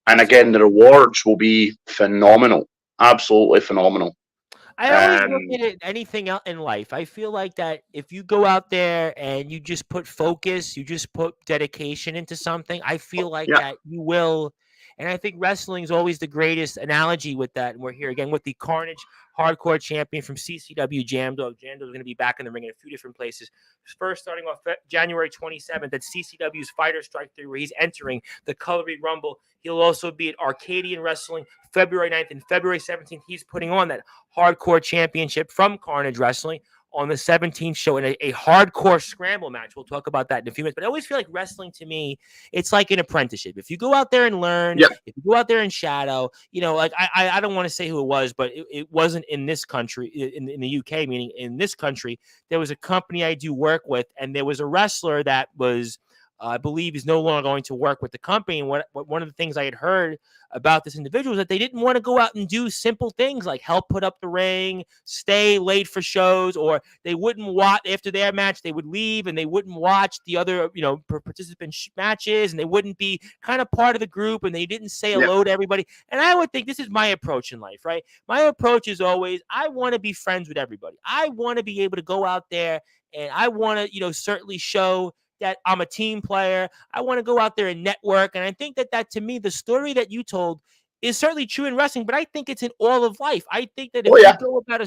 And again, the rewards will be phenomenal. Absolutely phenomenal. I always look at it, anything else in life. I feel like that if you go out there and you just put focus, you just put dedication into something, I feel like that you will. And I think wrestling is always the greatest analogy with that. And we're here again with the Carnage Hardcore Champion from CCW, Jam Dog. Jam Dog is going to be back in the ring in a few different places. First, starting off January 27th at CCW's Fighter Strike 3, where he's entering the Colored Rumble. He'll also be at Arcadian Wrestling February 9th and February 17th. He's putting on that Hardcore Championship from Carnage Wrestling on the 17th show in a hardcore scramble match. We'll talk about that in a few minutes. But I always feel like wrestling, to me, it's like an apprenticeship. If you go out there and learn, if you go out there and shadow, like I don't want to say who it was, but it wasn't in this country, in the UK, meaning in this country, there was a company I do work with, and there was a wrestler that was, I believe, is no longer going to work with the company. And one of the things I had heard about this individual is that they didn't want to go out and do simple things like help put up the ring, stay late for shows, or they wouldn't watch after their match. They would leave and they wouldn't watch the other, participant matches, and they wouldn't be kind of part of the group, and they didn't say hello to everybody. And I would think this is my approach in life, right? My approach is always, I want to be friends with everybody. I want to be able to go out there and I want to, certainly show that I'm a team player. I want to go out there and network. And I think that to me, the story that you told is certainly true in wrestling, but I think it's in all of life. I think that if you go about I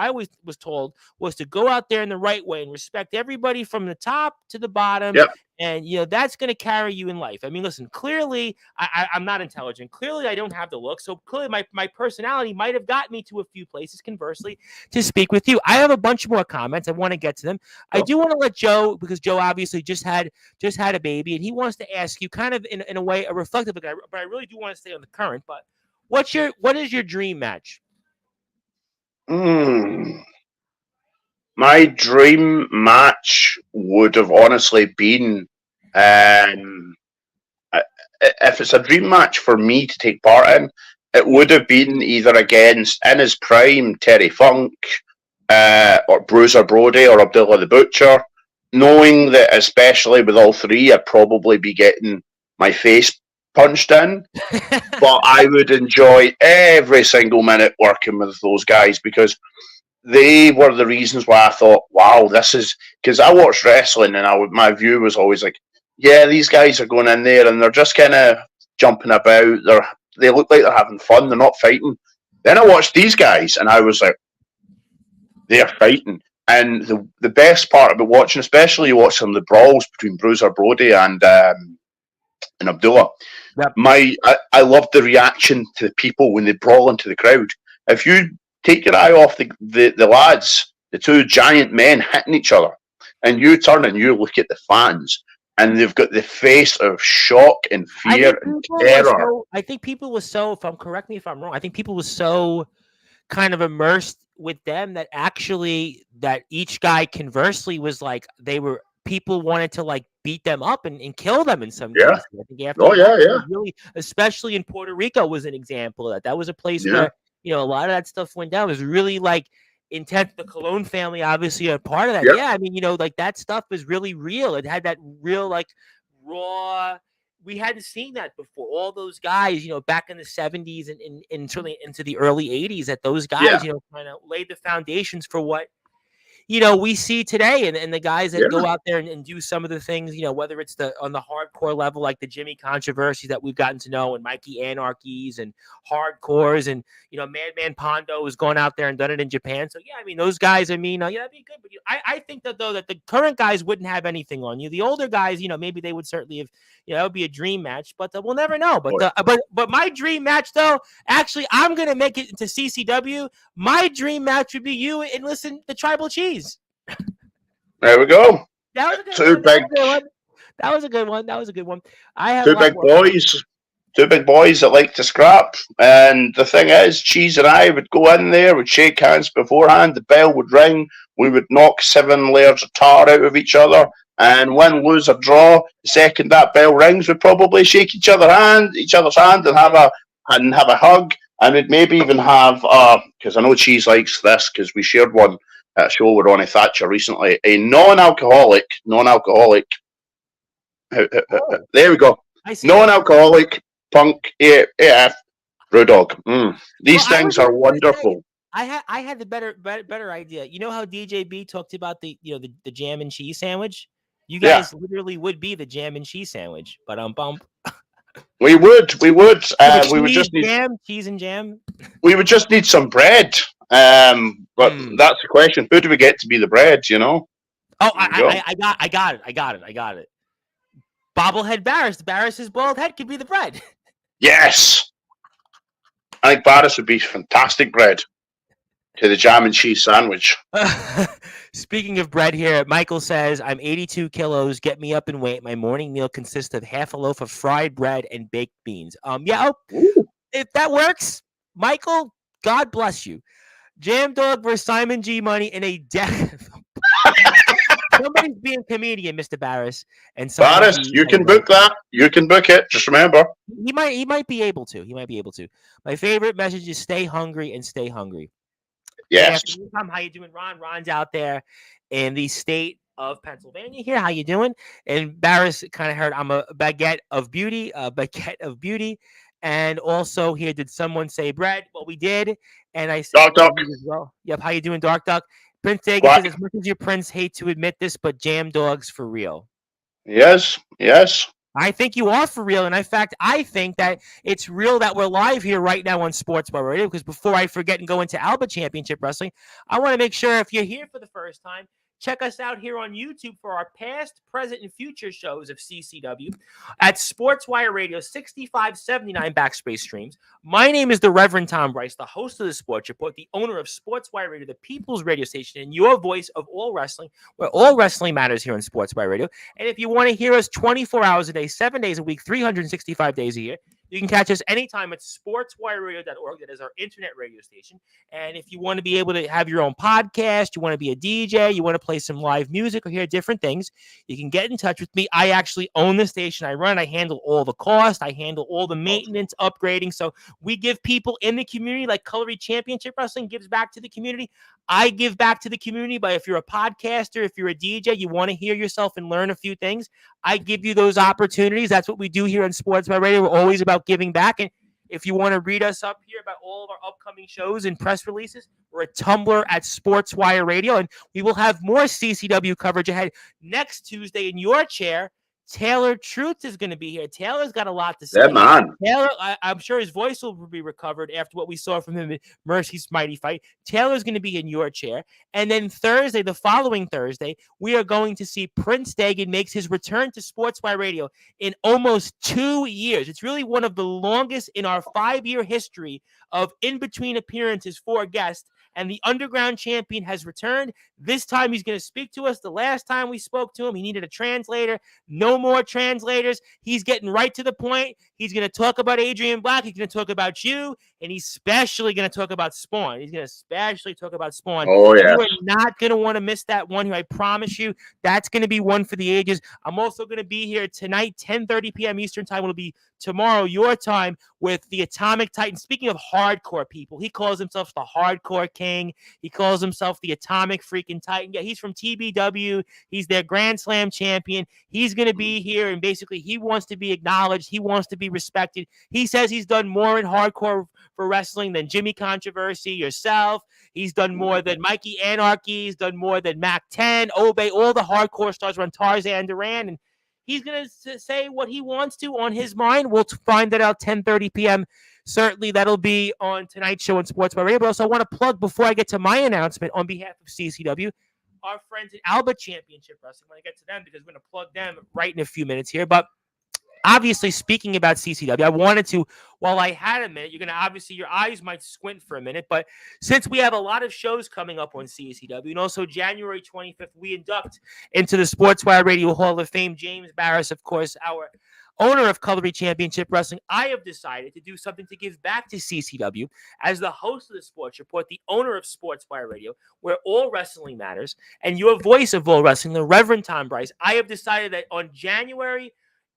always was told was to go out there in the right way and respect everybody from the top to the bottom. And, that's going to carry you in life. I mean, listen, clearly I'm not intelligent. Clearly I don't have the look. So clearly my personality might have got me to a few places, conversely, to speak with you. I have a bunch more comments. I want to get to them. I do want to let Joe, because Joe obviously just had a baby, and he wants to ask you kind of in a way, a reflective guy, but I really do want to stay on the current. But what is your dream match? My dream match would have honestly been, if it's a dream match for me to take part in, it would have been either against, in his prime, Terry Funk, or Bruiser Brody, or Abdullah the Butcher, knowing that especially with all three, I'd probably be getting my face punched in. But I would enjoy every single minute working with those guys, because they were the reasons why I thought, wow, this is because I watched wrestling and my view was always like, yeah, these guys are going in there and they're just kind of jumping about. They look like they're having fun. They're not fighting. Then I watched these guys and I was like, they're fighting. And the best part about watching, especially you watch some of the brawls between Bruiser Brody and Abdullah. Yep. I love the reaction to the people when they brawl into the crowd. If you take your eye off the lads, the two giant men hitting each other, and you turn and you look at the fans, and they've got the face of shock and fear and terror. I think people were so, correct me if I'm wrong, I think people were so kind of immersed with them that actually that each guy conversely was like people wanted to like beat them up and kill them in some cases. I think after really, especially in Puerto Rico was an example of that. That was a place where, a lot of that stuff went down. It was really like intense. The Colon family obviously a part of that. Yeah, I mean, like that stuff is really real. It had that real like raw. We hadn't seen that before. All those guys, back in the 70s and certainly into the early 80s, that those guys, kind of laid the foundations for what, we see today. And the guys that go out there and do some of the things, whether it's on the hardcore level, like the Jimmy controversies that we've gotten to know, and Mikey Anarchies and hardcores, and, Madman Pondo has gone out there and done it in Japan. So, yeah, I mean, those guys, that'd be good. But I think that, though, that the current guys wouldn't have anything on you. The older guys, maybe they would certainly have, that would be a dream match, but we'll never know. But my dream match, though, actually, I'm going to make it into CCW. My dream match would be you and the Tribal Chief. There we go. That was a good one. That was a good one. I have two big boys that like to scrap. And the thing is, Cheese and I would go in there, would shake hands beforehand, the bell would ring, we would knock 7 layers of tar out of each other, and win, lose, or draw. The second that bell rings, we'd probably shake each other's hand and have a hug. And we'd maybe even have, because I know Cheese likes this, because we shared one at a show with Ronnie Thatcher recently, a non-alcoholic, there we go, non-alcoholic punk AF Brewdog. These things are wonderful. I had the better idea. You know how DJ B talked about the jam and cheese sandwich? You guys literally would be the jam and cheese sandwich, but bump. We would. We would just need cheese and jam. We would just need some bread. But that's the question. Who do we get to be the bread? Oh, I got it. Bobblehead Barris. Barris's bald head could be the bread. Yes. I think Barris would be fantastic bread to the jam and cheese sandwich. Speaking of bread here, Michael says, I'm 82 kilos. Get me up and weight. My morning meal consists of half a loaf of fried bread and baked beans. If that works, Michael, God bless you. Jam Dog versus Simon G Money in a death. Somebody's being comedian, Mr. Barris. And Barris, you can book that. You can book it. Just remember. He might be able to. My favorite message is stay hungry and stay hungry. Yes. How you doing, Ron? Ron's out there in the state of Pennsylvania here. How you doing? And Barris kind of heard I'm a baguette of beauty. And also here, did someone say bread? Well, we did. And I said Dark Duck as well. Yep. How you doing, Dark Duck? Prince Dagan says, as much as your Prince hate to admit this, but Jam Dog's for real. Yes. I think you are for real. And in fact, I think that it's real that we're live here right now on Sportswire Radio, because before I forget and go into Alba Championship Wrestling, I want to make sure if you're here for the first time, check us out here on YouTube for our past, present, and future shows of CCW at Sportswire Radio 6579 backspace streams. My name is the Reverend Tom Bryce, the host of the Sports Report, the owner of Sportswire Radio, the people's radio station, and your voice of all wrestling, where all wrestling matters here on Sportswire Radio. And if you want to hear us 24 hours a day, 7 days a week, 365 days a year, you can catch us anytime at sportswireradio.org. That is our internet radio station. And if you want to be able to have your own podcast, you want to be a DJ, you want to play some live music or hear different things, you can get in touch with me. I actually own the station I run. I handle all the cost. I handle all the maintenance, upgrading. So we give people in the community, like Colory Championship Wrestling gives back to the community. I give back to the community. But if you're a podcaster, if you're a DJ, you want to hear yourself and learn a few things, I give you those opportunities. That's what we do here on Sportswire Radio. We're always about giving back. And If you want to read us up here about all of our upcoming shows and press releases, we're at Tumblr at Sportswire Radio, and we will have more CCW coverage ahead. Next Tuesday in your chair, Taylor Truth is going to be here. Taylor's got a lot to say. Yeah, man. Taylor, I'm sure his voice will be recovered after what we saw from him in Mercy's Mighty Fight. Taylor's going to be in your chair. And then Thursday, the following Thursday, we are going to see Prince Dagan makes his return to Sportswire Radio in almost 2 years. It's really one of the longest in our 5-year history of in-between appearances for guests. And the Underground Champion has returned. This time he's going to speak to us. The last time we spoke to him, he needed a translator. No more translators. He's getting right to the point. He's going to talk about Adrian Black. He's going to talk about you. And he's especially going to talk about Spawn. He's going to especially talk about Spawn. Oh, yeah. You are not going to want to miss that one here. I promise you. That's going to be one for the ages. I'm also going to be here tonight, 10:30 p.m. Eastern Time. It'll be tomorrow, your time, with the Atomic Titan. Speaking of hardcore people, he calls himself the Hardcore King. He calls himself the Atomic freaking Titan. Yeah, he's from TBW. He's their Grand Slam champion. He's going to be here, and basically he wants to be acknowledged. He wants to be respected. He says he's done more in hardcore for wrestling than Jimmy Controversy, yourself. He's done more than Mikey Anarchy. He's done more than Mac 10, Obey. All the hardcore stars run Tarzan Duran, and he's going to say what he wants to on his mind. We'll find that out 10:30 p.m. Certainly, that'll be on tonight's show on Sportswire Radio. But also, I want to plug, before I get to my announcement on behalf of CCW, our friends at Alba Championship Wrestling. I want to get to them because we're going to plug them right in a few minutes here. But obviously, speaking about CCW, I wanted to, while I had a minute, you're going to obviously, your eyes might squint for a minute, but since we have a lot of shows coming up on CCW, and also January 25th, we induct into the Sportswire Radio Hall of Fame James Barris, of course, our owner of Cutlery Championship Wrestling. I have decided to do something to give back to CCW as the host of the Sports Report, the owner of Sportswire Radio, where all wrestling matters, and your voice of all wrestling, the Reverend Tom Bryce. I have decided that on January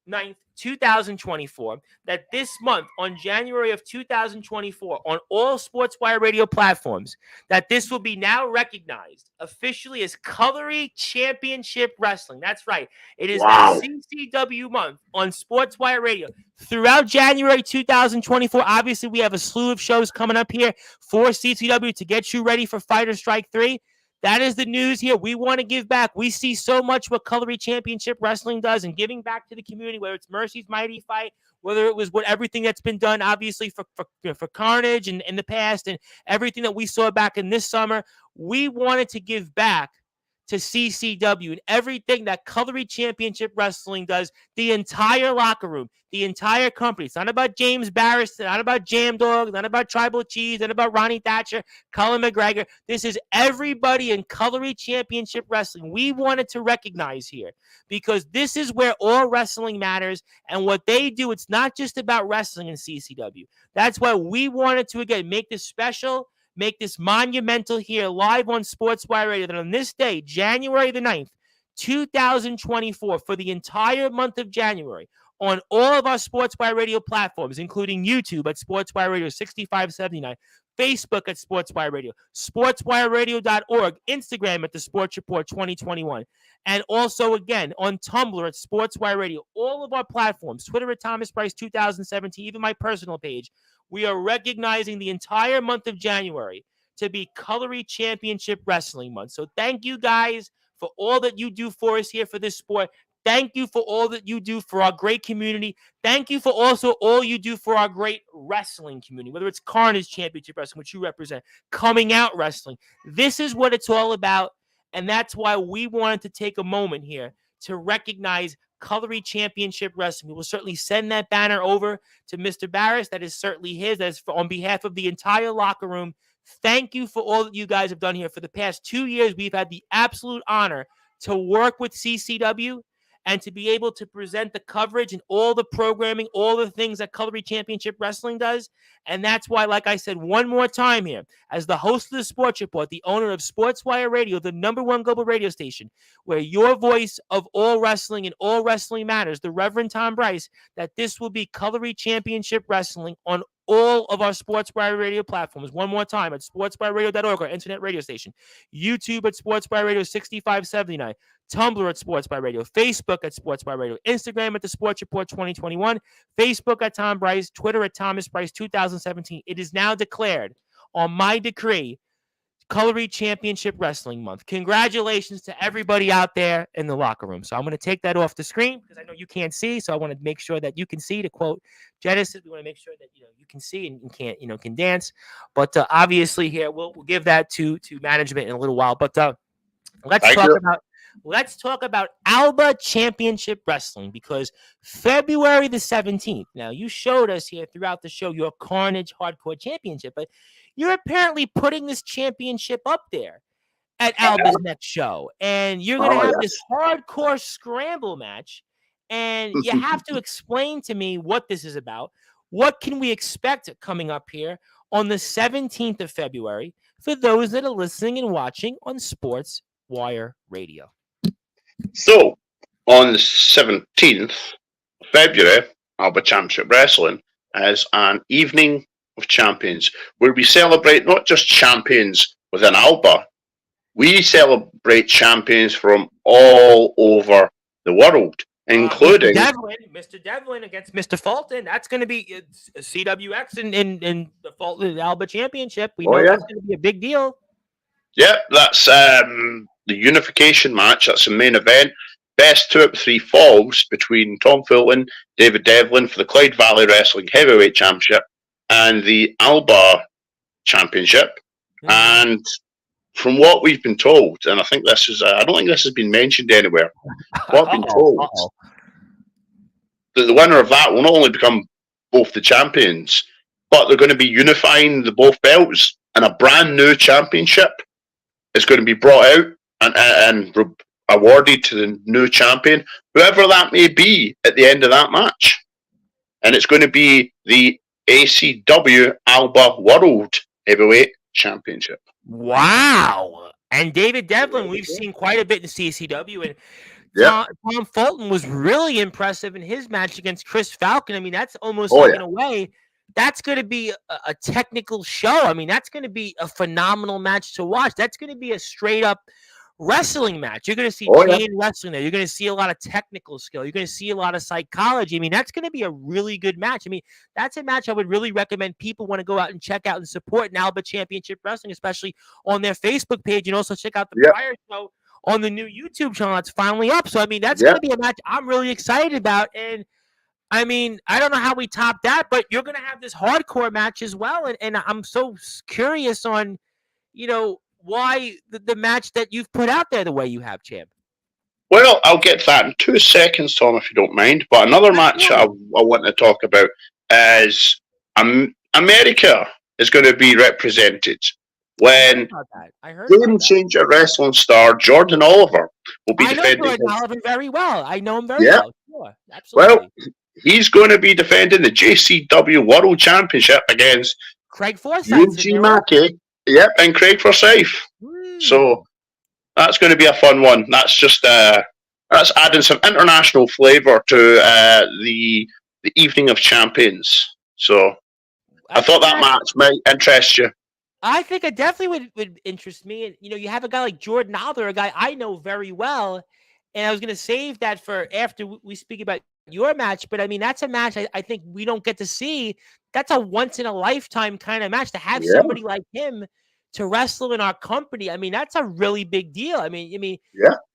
9th, 2024, that this month, on January of 2024, on all Sportswire Radio platforms, that this will be now recognized officially as Cutlery Championship Wrestling. That's right. It is Wow. that CCW month on Sportswire Radio. Throughout January 2024, obviously, we have a slew of shows coming up here for CCW to get you ready for Fighter Strike 3. That is the news here. We want to give back. We see so much what Cutlery Championship Wrestling does, and giving back to the community, whether it's Mercy's Mighty Fight, whether it was everything that's been done, obviously, for Carnage and in the past, and everything that we saw back in this summer. We wanted to give back to CCW and everything that Cutlery Championship Wrestling does, the entire locker room, the entire company. It's not about James Barris, it's not about Jam Dog, not about Tribal Cheese, not about Ronnie Thatcher, Colin McGregor. This is everybody in Cutlery Championship Wrestling. We wanted to recognize here because this is where all wrestling matters, and what they do, it's not just about wrestling in CCW. That's why we wanted to, again, make this special, make this monumental here live on Sportswire Radio, that on this day, January the 9th, 2024, for the entire month of January, on all of our Sportswire Radio platforms, including YouTube at Sportswire Radio 6579, Facebook at Sportswire Radio, sportswireradio.org, Instagram at The Sports Report 2021, and also, again, on Tumblr at Sportswire Radio. All of our platforms, Twitter at Thomas Price 2017, even my personal page, we are recognizing the entire month of January to be Cutlery Championship Wrestling Month. So thank you guys for all that you do for us here for this sport. Thank you for all that you do for our great community. Thank you for also all you do for our great wrestling community, whether it's Carnage Championship Wrestling, which you represent, Coming Out Wrestling. This is what it's all about, and that's why we wanted to take a moment here to recognize Cutlery Championship Wrestling. We will certainly send that banner over to Mr. Barris. That is certainly his. That is on behalf of the entire locker room. Thank you for all that you guys have done here. For the past 2 years, we've had the absolute honor to work with CCW and to be able to present the coverage and all the programming, all the things that Cutlery Championship Wrestling does. And that's why, like I said, one more time here, as the host of the Sports Report, the owner of Sportswire Radio, the #1 global radio station, where your voice of all wrestling and all wrestling matters, the Reverend Tom Bryce, that this will be Cutlery Championship Wrestling on all of our Sportswire Radio platforms. One more time at sportswireradio.org, our internet radio station. YouTube at Sportswire Radio 6579. Tumblr at Sportswire Radio. Facebook at Sportswire Radio. Instagram at The Sports Report 2021. Facebook at Tom Bryce. Twitter at Thomas Bryce 2017. It is now declared on my decree Colory Championship Wrestling Month. Congratulations to everybody out there in the locker room. So I'm going to take that off the screen because I know you can't see. So I want to make sure that you can see. To quote Genesis, we want to make sure that you can see and can dance. But obviously here we'll give that to management in a little while. But let's talk about Alba Championship Wrestling, because February the 17th. Now you showed us here throughout the show your Carnage Hardcore Championship, but you're apparently putting this championship up there at Alba's next show. And you're going to have this hardcore scramble match. And you have to explain to me what this is about. What can we expect coming up here on the 17th of February for those that are listening and watching on Sportswire Radio? So, on the 17th of February, Alba Championship Wrestling is an evening of champions, where we celebrate not just champions within Alba, we celebrate champions from all over the world, including Mr. Devlin against Mr. Fulton. That's going to be CWX in the Fulton Alba Championship. We know that's going to be a big deal. Yep, that's the unification match. That's the main event. Best 2 out of 3 falls between Tom Fulton, David Devlin for the Clyde Valley Wrestling Heavyweight Championship and the Alba Championship. And from what we've been told, and I think this is, I don't think this has been mentioned anywhere, what I've been told, that the winner of that will not only become both the champions, but they're going to be unifying the both belts, and a brand new championship is going to be brought out and awarded to the new champion, whoever that may be at the end of that match. And it's going to be the ACW Alba World Heavyweight Championship. Wow. And David Devlin, we've seen quite a bit in CCW, and Tom Fulton was really impressive in his match against Chris Falcon. I mean, that's almost in a way, that's going to be a technical show. I mean, that's going to be a phenomenal match to watch. That's going to be a straight up wrestling match. You're going to see chain wrestling there. You're going to see a lot of technical skill. You're going to see a lot of psychology. I mean, that's going to be a really good match. I mean, that's a match I would really recommend people want to go out and check out and support in Alba Championship Wrestling, especially on their Facebook page, and also check out the prior show on the new YouTube channel that's finally up. So, I mean, that's going to be a match I'm really excited about. And I mean, I don't know how we top that, but you're going to have this hardcore match as well. And I'm so curious on, why the match that you've put out there the way you have, champ. Well, I'll get to that in 2 seconds, Tom, if you don't mind. But another match I want to talk about is America is going to be represented when Game Changer wrestling star Jordan Oliver will be defending. I know Jordan Oliver very well. I know him very well. Sure, absolutely. Well, he's going to be defending the JCW World Championship against Craig Forsyth. Eugene Mackey. Yep, and Craig Forsyth. So that's going to be a fun one. That's just that's adding some international flavour to the evening of champions. So I thought that match might interest you. I think it definitely would interest me. And you have a guy like Jordan Oliver, a guy I know very well, and I was going to save that for after we speak about your match. But I mean, that's a match I think we don't get to see. That's a once in a lifetime kind of match to have somebody like him to wrestle in our company. I mean, that's a really big deal. I mean,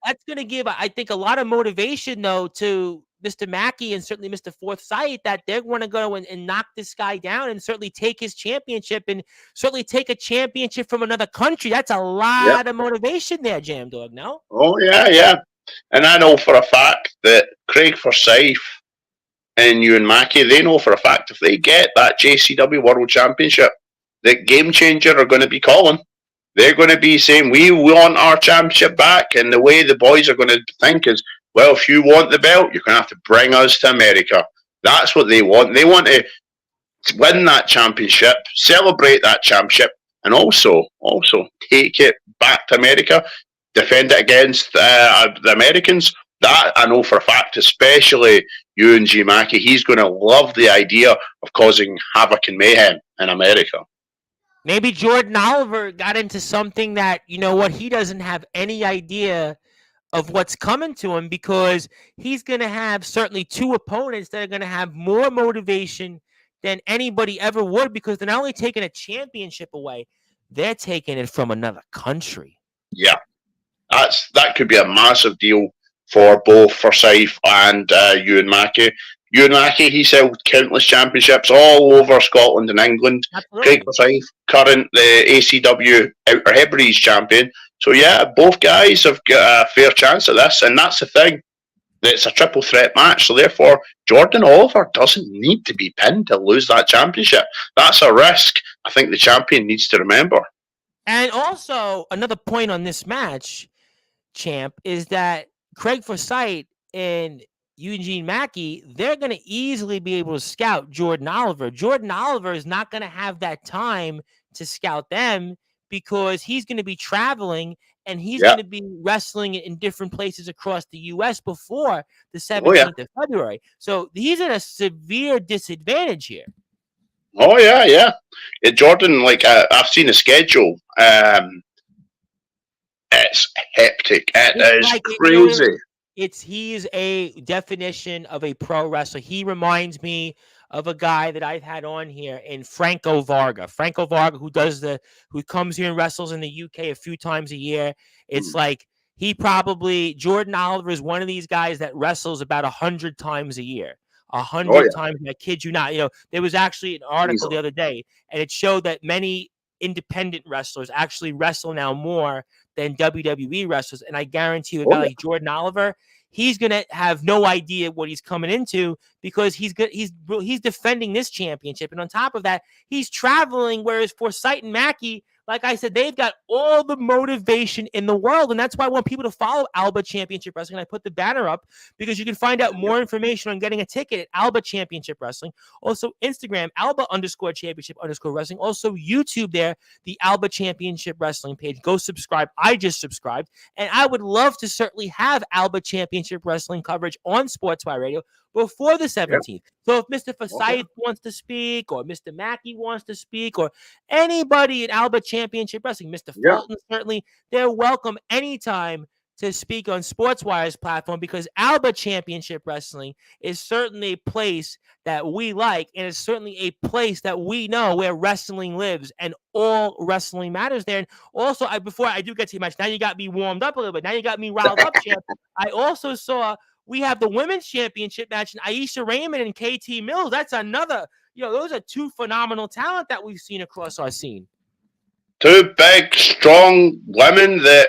that's going to give, I think, a lot of motivation though to Mr. Mackey and certainly Mr. Forsyth, that they're going to go and knock this guy down and certainly take his championship and certainly take a championship from another country. That's a lot of motivation there, Jam Dog. No? Oh yeah. And I know for a fact that Craig Forsyth and Ewan Mackey, they know for a fact if they get that JCW World Championship, that Game Changer are going to be calling. They're going to be saying, we want our championship back. And the way the boys are going to think is, well, if you want the belt, you're going to have to bring us to America. That's what they want. They want to win that championship, celebrate that championship, and also take it back to America, defend it against the Americans. That I know for a fact, especially Ewan G. Mackey. He's going to love the idea of causing havoc and mayhem in America. Maybe Jordan Oliver got into something that, you know what, he doesn't have any idea of what's coming to him, because he's going to have certainly two opponents that are going to have more motivation than anybody ever would, because they're not only taking a championship away, they're taking it from another country. Yeah, that could be a massive deal for both Forsyth and Ewan Mackey. Ewan Mackey, he's held countless championships all over Scotland and England. Absolutely. Craig Forsyth, current the ACW Outer Hebrides champion. So yeah, both guys have got a fair chance at this, and that's the thing. It's a triple threat match, so therefore Jordan Oliver doesn't need to be pinned to lose that championship. That's a risk I think the champion needs to remember. And also, another point on this match, champ, is that Craig Forsyth and Eugene Mackey, they're going to easily be able to scout Jordan Oliver. Jordan Oliver is not going to have that time to scout them, because he's going to be traveling and he's going to be wrestling in different places across the U.S. before the 17th of February. So he's at a severe disadvantage here. Oh, yeah. Jordan, like, I've seen the schedule. It's hectic. It's like, crazy. He's a definition of a pro wrestler. He reminds me of a guy that I've had on here in Franco Varga. Franco Varga, who comes here and wrestles in the UK a few times a year. It's like Jordan Oliver is one of these guys that wrestles about 100 times a year. 100 times, I kid you not. You know, there was actually an article the other day, and it showed that many independent wrestlers actually wrestle now more than WWE wrestlers. And I guarantee you, a guy like Jordan Oliver, he's gonna have no idea what he's coming into, because he's defending this championship, and on top of that, he's traveling. Whereas Forsyth and Mackey, like I said, they've got all the motivation in the world, and that's why I want people to follow Alba Championship Wrestling. I put the banner up because you can find out more information on getting a ticket at Alba Championship Wrestling. Also, Instagram, Alba_Championship_Wrestling. Also, YouTube there, the Alba Championship Wrestling page. Go subscribe. I just subscribed, and I would love to certainly have Alba Championship Wrestling coverage on Sportswire Radio before the 17th. Yep. So if Mr. Forsyth wants to speak, or Mr. Mackey wants to speak, or anybody at Alba Championship Wrestling, Mr. Fulton, certainly, they're welcome anytime to speak on Sportswire's platform, because Alba Championship Wrestling is certainly a place that we like, and it's certainly a place that we know where wrestling lives, and all wrestling matters there. And also, before I do get to your match, now you got me warmed up a little bit. Now you got me riled up, champ. I also saw we have the women's championship match, and Aisha Raymond and KT Mills. That's another, those are two phenomenal talent that we've seen across our scene. Two big, strong women that,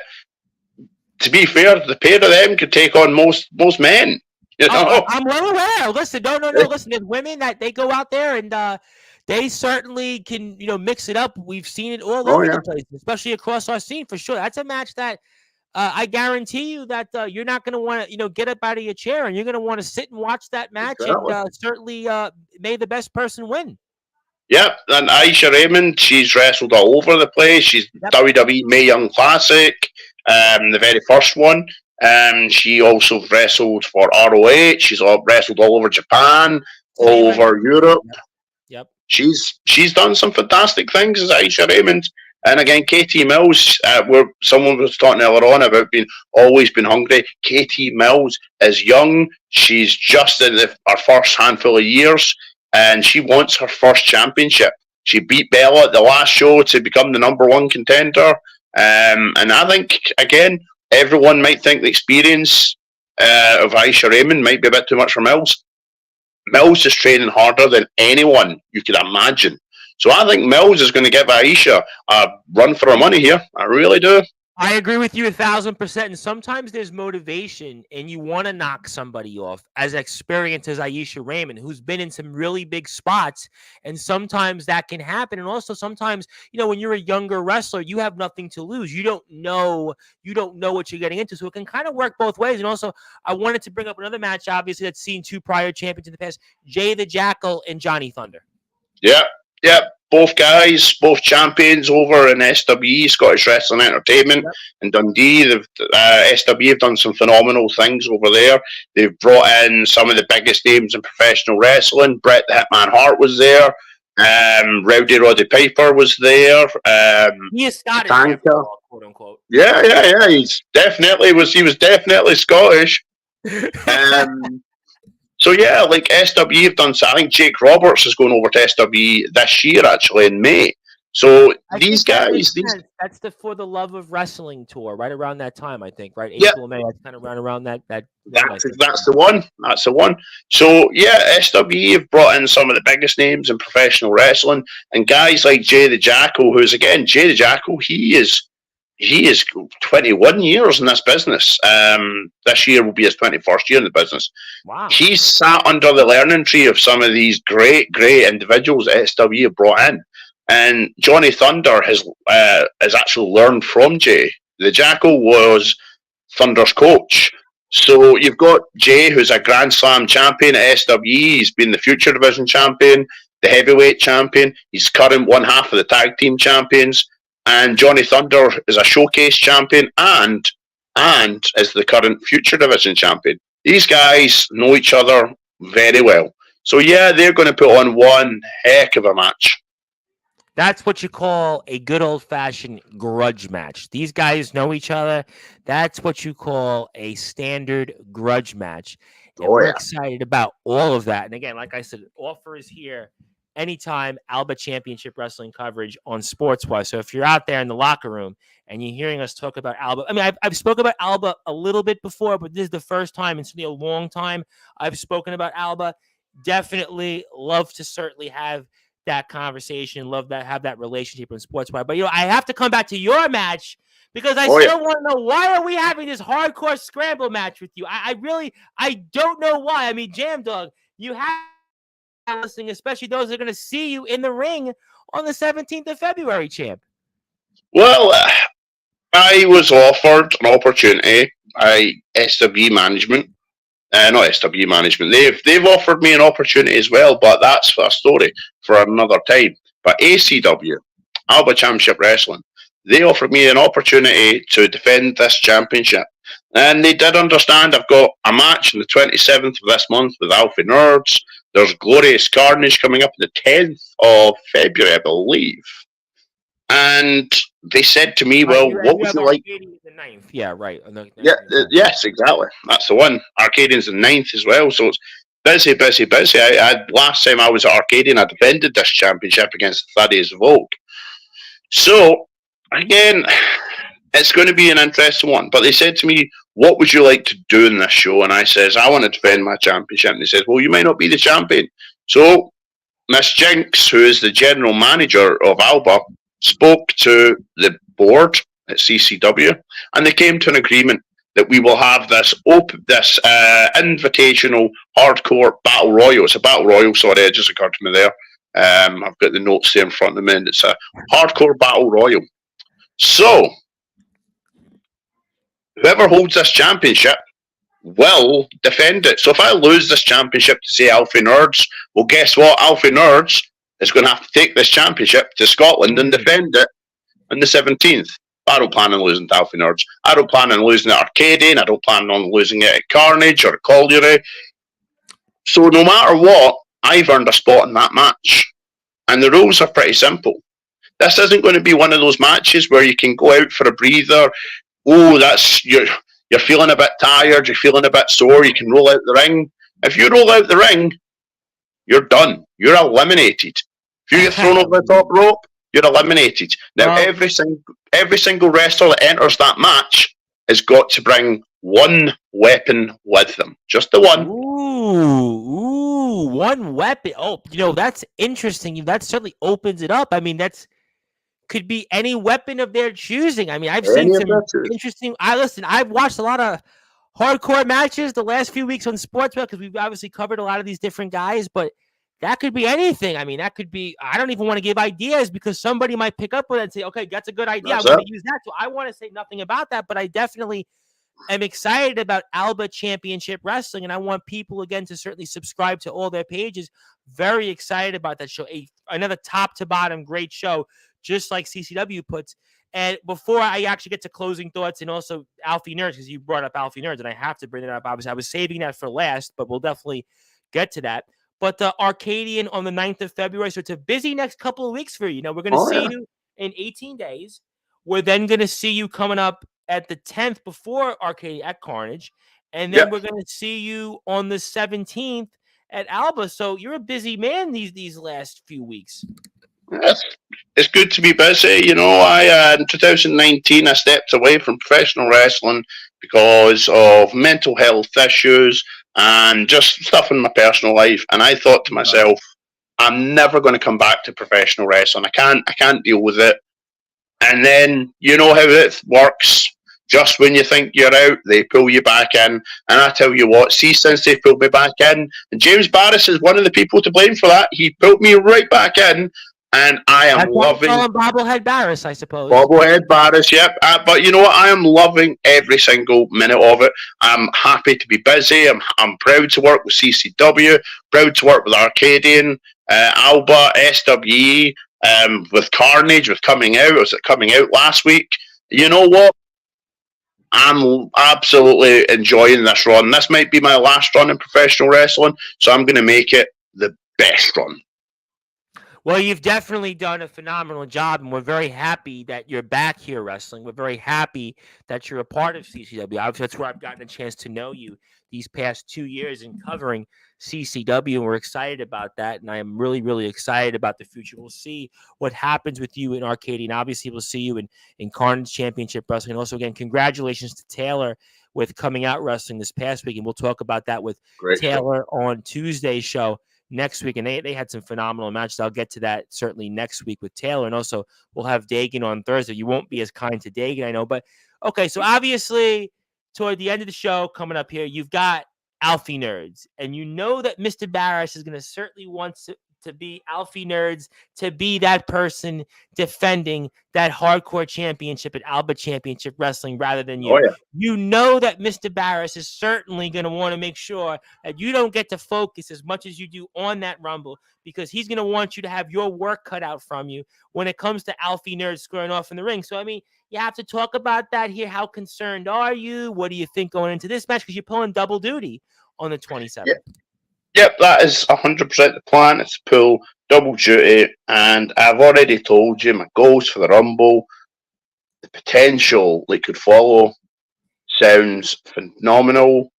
to be fair, the pair of them could take on most men. I'm well aware. Listen, no. Listen, there's women that they go out there and they certainly can, mix it up. We've seen it all over the place, especially across our scene, for sure. That's a match that I guarantee you that you're not going to want to, get up out of your chair, and you're going to want to sit and watch that match, and certainly may the best person win. Yep, and Aisha Raymond, she's wrestled all over the place. She's WWE Mae Young Classic, the very first one. She also wrestled for ROH. She's wrestled all over Japan, all over Europe. Yep. She's done some fantastic things as Aisha Raymond. And again, KT Mills, where someone was talking earlier on about always been hungry. KT Mills is young. She's just in her first handful of years, and she wants her first championship. She beat Bella at the last show to become the number one contender. And I think, again, everyone might think the experience of Aisha Raymond might be a bit too much for Mills. Mills is training harder than anyone you could imagine. So I think Mills is going to give Aisha a run for her money here. I really do. I agree with you 1,000%. And sometimes there's motivation, and you want to knock somebody off, as experienced as Aisha Raymond, who's been in some really big spots. And sometimes that can happen. And also sometimes, when you're a younger wrestler, you have nothing to lose. You don't know what you're getting into. So it can kind of work both ways. And also, I wanted to bring up another match, obviously, that's seen two prior champions in the past, Jay the Jackal and Johnny Thunder. Yep. both guys, both champions over in SWE, Scottish Wrestling Entertainment, in Dundee. SWE have done some phenomenal things over there. They've brought in some of the biggest names in professional wrestling. Bret the Hitman Hart was there. Rowdy Roddy Piper was there. He is Scottish, after all, quote unquote. Yeah. He was definitely Scottish. So yeah, like SWE have done. I think Jake Roberts is going over to SWE this year, actually in May. So these guys, that's for the Love of Wrestling tour, right around that time, I think, right? April, May, that's kind of around that. That's the one. That's the one. So yeah, SWE have brought in some of the biggest names in professional wrestling, and guys like Jay the Jackal, who's again Jay the Jackal. He is 21 years in this business. This year will be his 21st year in the business. Wow. He's sat under the learning tree of some of these great individuals that SWE have brought in. And Johnny Thunder has actually learned from Jay. The Jackal was Thunder's coach. So you've got Jay, who's a Grand Slam champion at SWE. He's been the Future Division champion, the heavyweight champion. He's current one half of the tag team champions. And Johnny Thunder is a showcase champion and is the current Future Division champion. These guys know each other very well. So yeah, they're going to put on one heck of a match. That's what you call a good old-fashioned grudge match. These guys know each other. That's what you call a standard grudge match. And we're excited about all of that. And again, like I said, offer is here anytime Alba Championship Wrestling coverage on Sportswire. So if you're out there in the locker room and you're hearing us talk about Alba, I mean, I've spoken about Alba a little bit before, but this is the first time in a long time I've spoken about Alba. Definitely love to certainly have that conversation, love that, have that relationship in Sportswire. But, I have to come back to your match because I still want to know, why are we having this hardcore scramble match with you? I don't know why. I mean, Jam Dog, you have listening, especially those that are going to see you in the ring on the 17th of February, champ. Well, I was offered an opportunity by SW management. Not SW management. They've offered me an opportunity as well, but that's a story for another time. But ACW, Alba Championship Wrestling, they offered me an opportunity to defend this championship. And they did understand I've got a match on the 27th of this month with Alfie Nerds. There's Glorious Carnage coming up on the 10th of February, I believe. And they said to me, well, what would you like? The 9th. Yeah, right. Yes, exactly. That's the one. Arcadian's the 9th as well. So it's busy. Last time I was at Arcadian, I defended this championship against the Thaddeus Vogue. So, again, it's going to be an interesting one. But they said to me, what would you like to do in this show? And I says, I want to defend my championship. And they said, well, you might not be the champion. So, Miss Jinx, who is the general manager of Alba, spoke to the board at CCW, and they came to an agreement that we will have this invitational hardcore battle royal. It's a battle royal, sorry, it just occurred to me there. I've got the notes there in front of me, and it's a hardcore battle royal. So, whoever holds this championship will defend it. So if I lose this championship to, say, Alfie Nerds, well, guess what? Alfie Nerds is going to have to take this championship to Scotland and defend it on the 17th. I don't plan on losing to Alfie Nerds. I don't plan on losing at Arcadian. I don't plan on losing it at Carnage or at Colliery. So no matter what, I've earned a spot in that match. And the rules are pretty simple. This isn't going to be one of those matches where you can go out for a breather. Oh, you're feeling a bit tired. You're feeling a bit sore. You can roll out the ring. If you roll out the ring, you're done. You're eliminated. If you get thrown over the top rope, you're eliminated. Now, every single wrestler that enters that match has got to bring one weapon with them. Just the one. Ooh, one weapon. Oh, that's interesting. That certainly opens it up. I mean, could be any weapon of their choosing. I mean, I've seen some interesting. I've watched a lot of hardcore matches the last few weeks on Sportswire because we've obviously covered a lot of these different guys, but that could be anything. I mean, that could be, I don't even want to give ideas because somebody might pick up with it and say, okay, that's a good idea. I'm going to use that. So I want to say nothing about that, but I definitely am excited about Alba Championship Wrestling, and I want people again to certainly subscribe to all their pages. Very excited about that show. Another top to bottom great show, just like CCW puts. And before I actually get to closing thoughts and also Alfie Nerds, because you brought up Alfie Nerds, and I have to bring it up. Obviously, I was saving that for last, but we'll definitely get to that. But the Arcadian on the 9th of February. So it's a busy next couple of weeks for you. We're going to see you in 18 days. We're then going to see you coming up at the 10th before Arcadia at Carnage. And then we're going to see you on the 17th at Alba. So you're a busy man these last few weeks. Yes. It's good to be busy. In 2019, I stepped away from professional wrestling because of mental health issues and just stuff in my personal life. And I thought to myself, I'm never going to come back to professional wrestling. I can't deal with it. And then you know how it works. Just when you think you're out, they pull you back in. And I tell you what, since they pulled me back in, and James Barris is one of the people to blame for that. He pulled me right back in. And I am loving Bobblehead Barris, I suppose. Bobblehead Barris, yep. But you know what? I am loving every single minute of it. I'm happy to be busy. I'm proud to work with CCW, proud to work with Arcadian, Alba, SWE, with Carnage, with coming out. Was it coming out last week? You know what? I'm absolutely enjoying this run. This might be my last run in professional wrestling, so I'm going to make it the best run. Well, you've definitely done a phenomenal job, and we're very happy that you're back here wrestling. We're very happy that you're a part of CCW. Obviously, that's where I've gotten a chance to know you these past 2 years in covering CCW, and we're excited about that, and I am really, really excited about the future. We'll see what happens with you in Arcadia, and obviously we'll see you in Carnage Championship Wrestling. And also, again, congratulations to Taylor with Coming Out Wrestling this past week, and we'll talk about that with Taylor on Tuesday's show next week. And they had some phenomenal matches. I'll get to that certainly next week with Taylor. And also we'll have Dagan on Thursday. You won't be as kind to Dagan, I know. But okay, so obviously toward the end of the show coming up here, you've got Alfie Nerds. And you know that Mr. Barris is going to certainly want to be Alfie Nerds, to be that person defending that hardcore championship at Alba Championship Wrestling rather than you. You know that Mr. Barris is certainly going to want to make sure that you don't get to focus as much as you do on that Rumble, because he's going to want you to have your work cut out from you when it comes to Alfie Nerds squaring off in the ring. So, I mean, you have to talk about that here. How concerned are you? What do you think going into this match? Because you're pulling double duty on the 27th. Yep, that is 100% the plan. It's to pull double duty, and I've already told you my goals for the Rumble. The potential that could follow sounds phenomenal.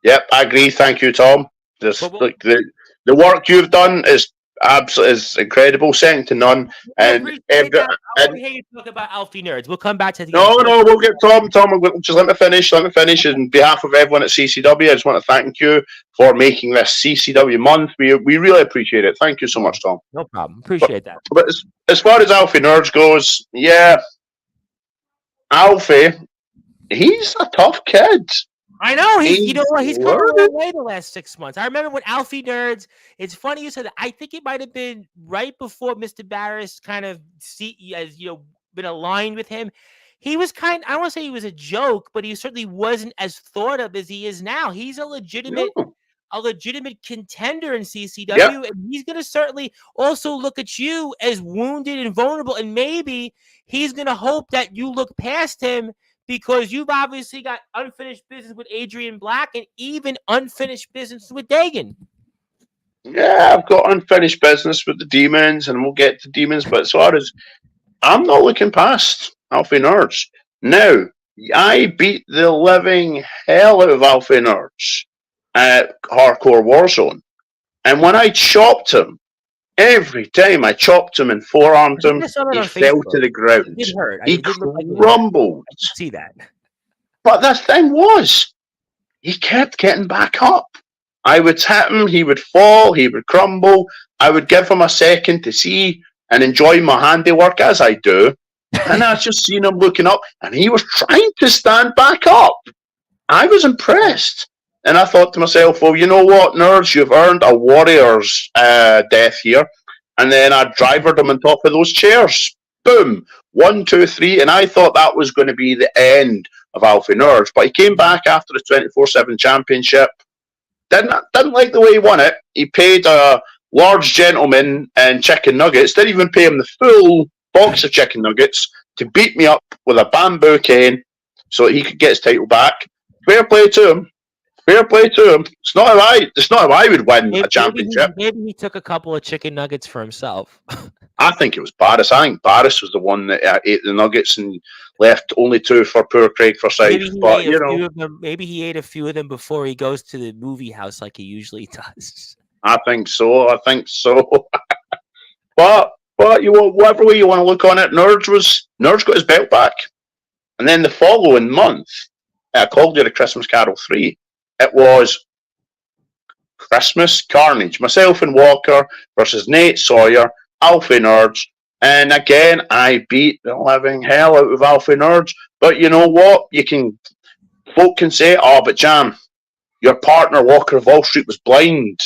Yep, I agree. Thank you, Tom. The work you've done is incredible, second to none. And I want to hear you talk about Alfie Nerds. We'll come back to the we'll get Tom. Just let me finish. On behalf of everyone at CCW, I just want to thank you for making this CCW month. We really appreciate it. Thank you so much, Tom. No problem. Appreciate that. But as far as Alfie Nerds goes, Alfie, he's a tough kid. I know. He's come a long way the last 6 months. I remember when Alfie Nerds, it's funny you said that. I think it might have been right before Mr. Barris kind of been aligned with him. He was I don't want to say he was a joke, but he certainly wasn't as thought of as he is now. He's a legitimate contender in CCW, and he's going to certainly also look at you as wounded and vulnerable, and maybe he's going to hope that you look past him, because you've obviously got unfinished business with Adrian Black and even unfinished business with Dagan. Yeah, I've got unfinished business with the Demons, and we'll get to Demons. But as far as I'm not looking past Alfie Nerds. Now, I beat the living hell out of Alfie Nerds at Hardcore Warzone. And when I chopped him, every time I chopped him and forearmed him, he fell to the ground. It hurt. He crumbled. I can see that. But the thing was, he kept getting back up. I would hit him, he would fall, he would crumble. I would give him a second to see and enjoy my handiwork, as I do. And I just seen him looking up, and he was trying to stand back up. I was impressed. And I thought to myself, well, you know what, Nerds, you've earned a warrior's death here. And then I drivered him on top of those chairs. Boom. 1, 2, 3. And I thought that was going to be the end of Alfie Nerds. But he came back after the 24/7 championship. Didn't like the way he won it. He paid a large gentleman in chicken nuggets. Didn't even pay him the full box of chicken nuggets to beat me up with a bamboo cane so that he could get his title back. Fair play to him. Fair play to him. It's not how I would win a championship. Maybe he took a couple of chicken nuggets for himself. I think it was Barris. I think Barris was the one that ate the nuggets and left only 2 for poor Craig Forsyth. But maybe he ate a few of them before he goes to the movie house like he usually does. I think so. but whatever way you want to look on it, Nerds got his belt back, and then the following month, I called it a Christmas Carol 3. It was Christmas Carnage. Myself and Walker versus Nate Sawyer, Alfie Nerds. And again, I beat the living hell out of Alfie Nerds. But you know what? Folk can say, oh, but Jam, your partner, Walker of Wall Street, was blind.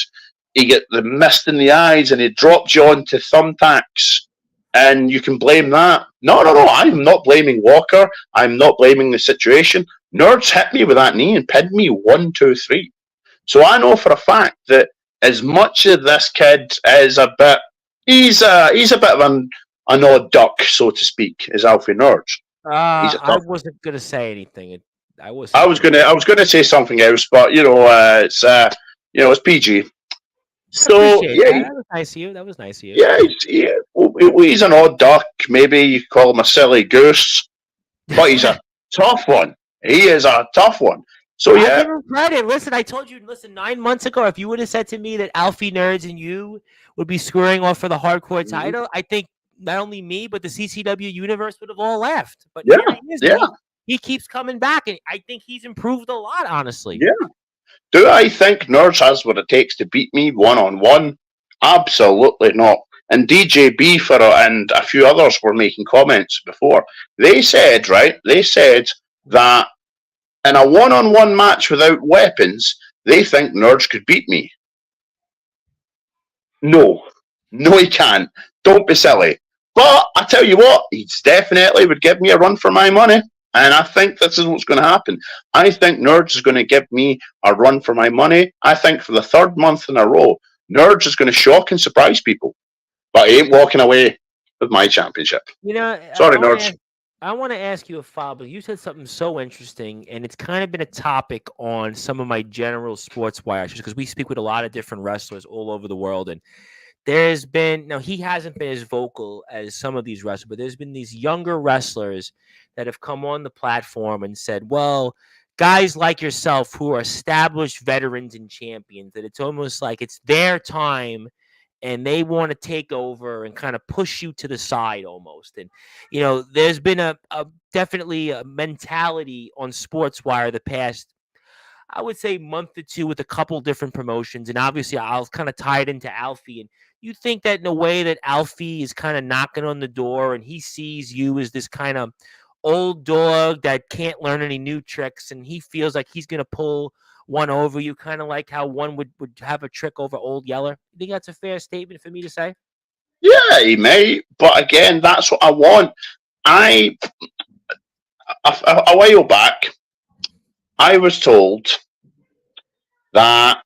He got the mist in the eyes and he dropped you onto thumbtacks. And you can blame that. No. I'm not blaming Walker. I'm not blaming the situation. Nerds hit me with that knee and pinned me 1, 2, 3. So I know for a fact that as much as this kid is he's a bit of an odd duck, so to speak, is Alfie Nerds. I wasn't gonna say anything. I was gonna say something else, but it's PG. So yeah, that was nice of you. That was nice of you. Yeah, he's an odd duck. Maybe you call him a silly goose, but he's a tough one. He is a tough one. So yeah, I give him credit. Listen, I told you. 9 months ago, if you would have said to me that Alfie Nerds and you would be squaring off for the hardcore title, I think not only me but the CCW universe would have all laughed. But he keeps coming back, and I think he's improved a lot. Honestly, yeah. Do I think Nerds has what it takes to beat me 1-on-1? Absolutely not. And DJ Beef and a few others were making comments before. They said that in a 1-on-1 match without weapons, they think Nerds could beat me. No, he can't. Don't be silly. But I tell you what, he definitely would give me a run for my money. And I think this is what's going to happen. I think Nerds is going to give me a run for my money. I think for the 3rd month in a row, Nerds is going to shock and surprise people. But he ain't walking away with my championship. Sorry, Nerds. I want to ask you a follow-up. You said something so interesting, and it's kind of been a topic on some of my general Sportswire shows, because we speak with a lot of different wrestlers all over the world, and there's been, now he hasn't been as vocal as some of these wrestlers, but there's been these younger wrestlers that have come on the platform and said, well, guys like yourself who are established veterans and champions, that it's almost like it's their time and they want to take over and kind of push you to the side almost. And, there's been a definitely a mentality on Sportswire the past, I would say, month or two with a couple different promotions. And obviously I'll kind of tie it into Alfie. And you think that in a way that Alfie is kind of knocking on the door and he sees you as this kind of old dog that can't learn any new tricks, and he feels like he's going to pull one over you, kind of like how one would have a trick over Old Yeller. You think that's a fair statement for me to say? Yeah, he may. But again, that's what I want. A while back, I was told that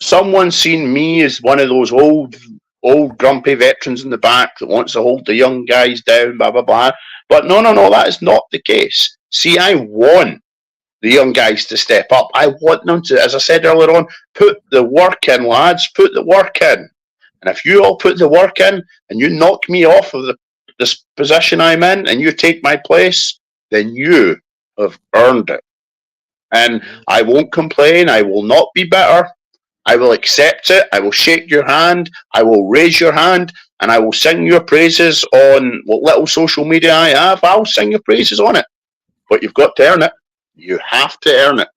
someone seen me as one of those old grumpy veterans in the back that wants to hold the young guys down, blah, blah, blah. But no, that is not the case. See, I want the young guys to step up. I want them to, as I said earlier on, put the work in, lads. Put the work in. And if you all put the work in and you knock me off of this position I'm in and you take my place, then you have earned it. And I won't complain. I will not be bitter. I will accept it. I will shake your hand. I will raise your hand. And I will sing your praises on what little social media I have. I'll sing your praises on it. But you've got to earn it. You have to earn it.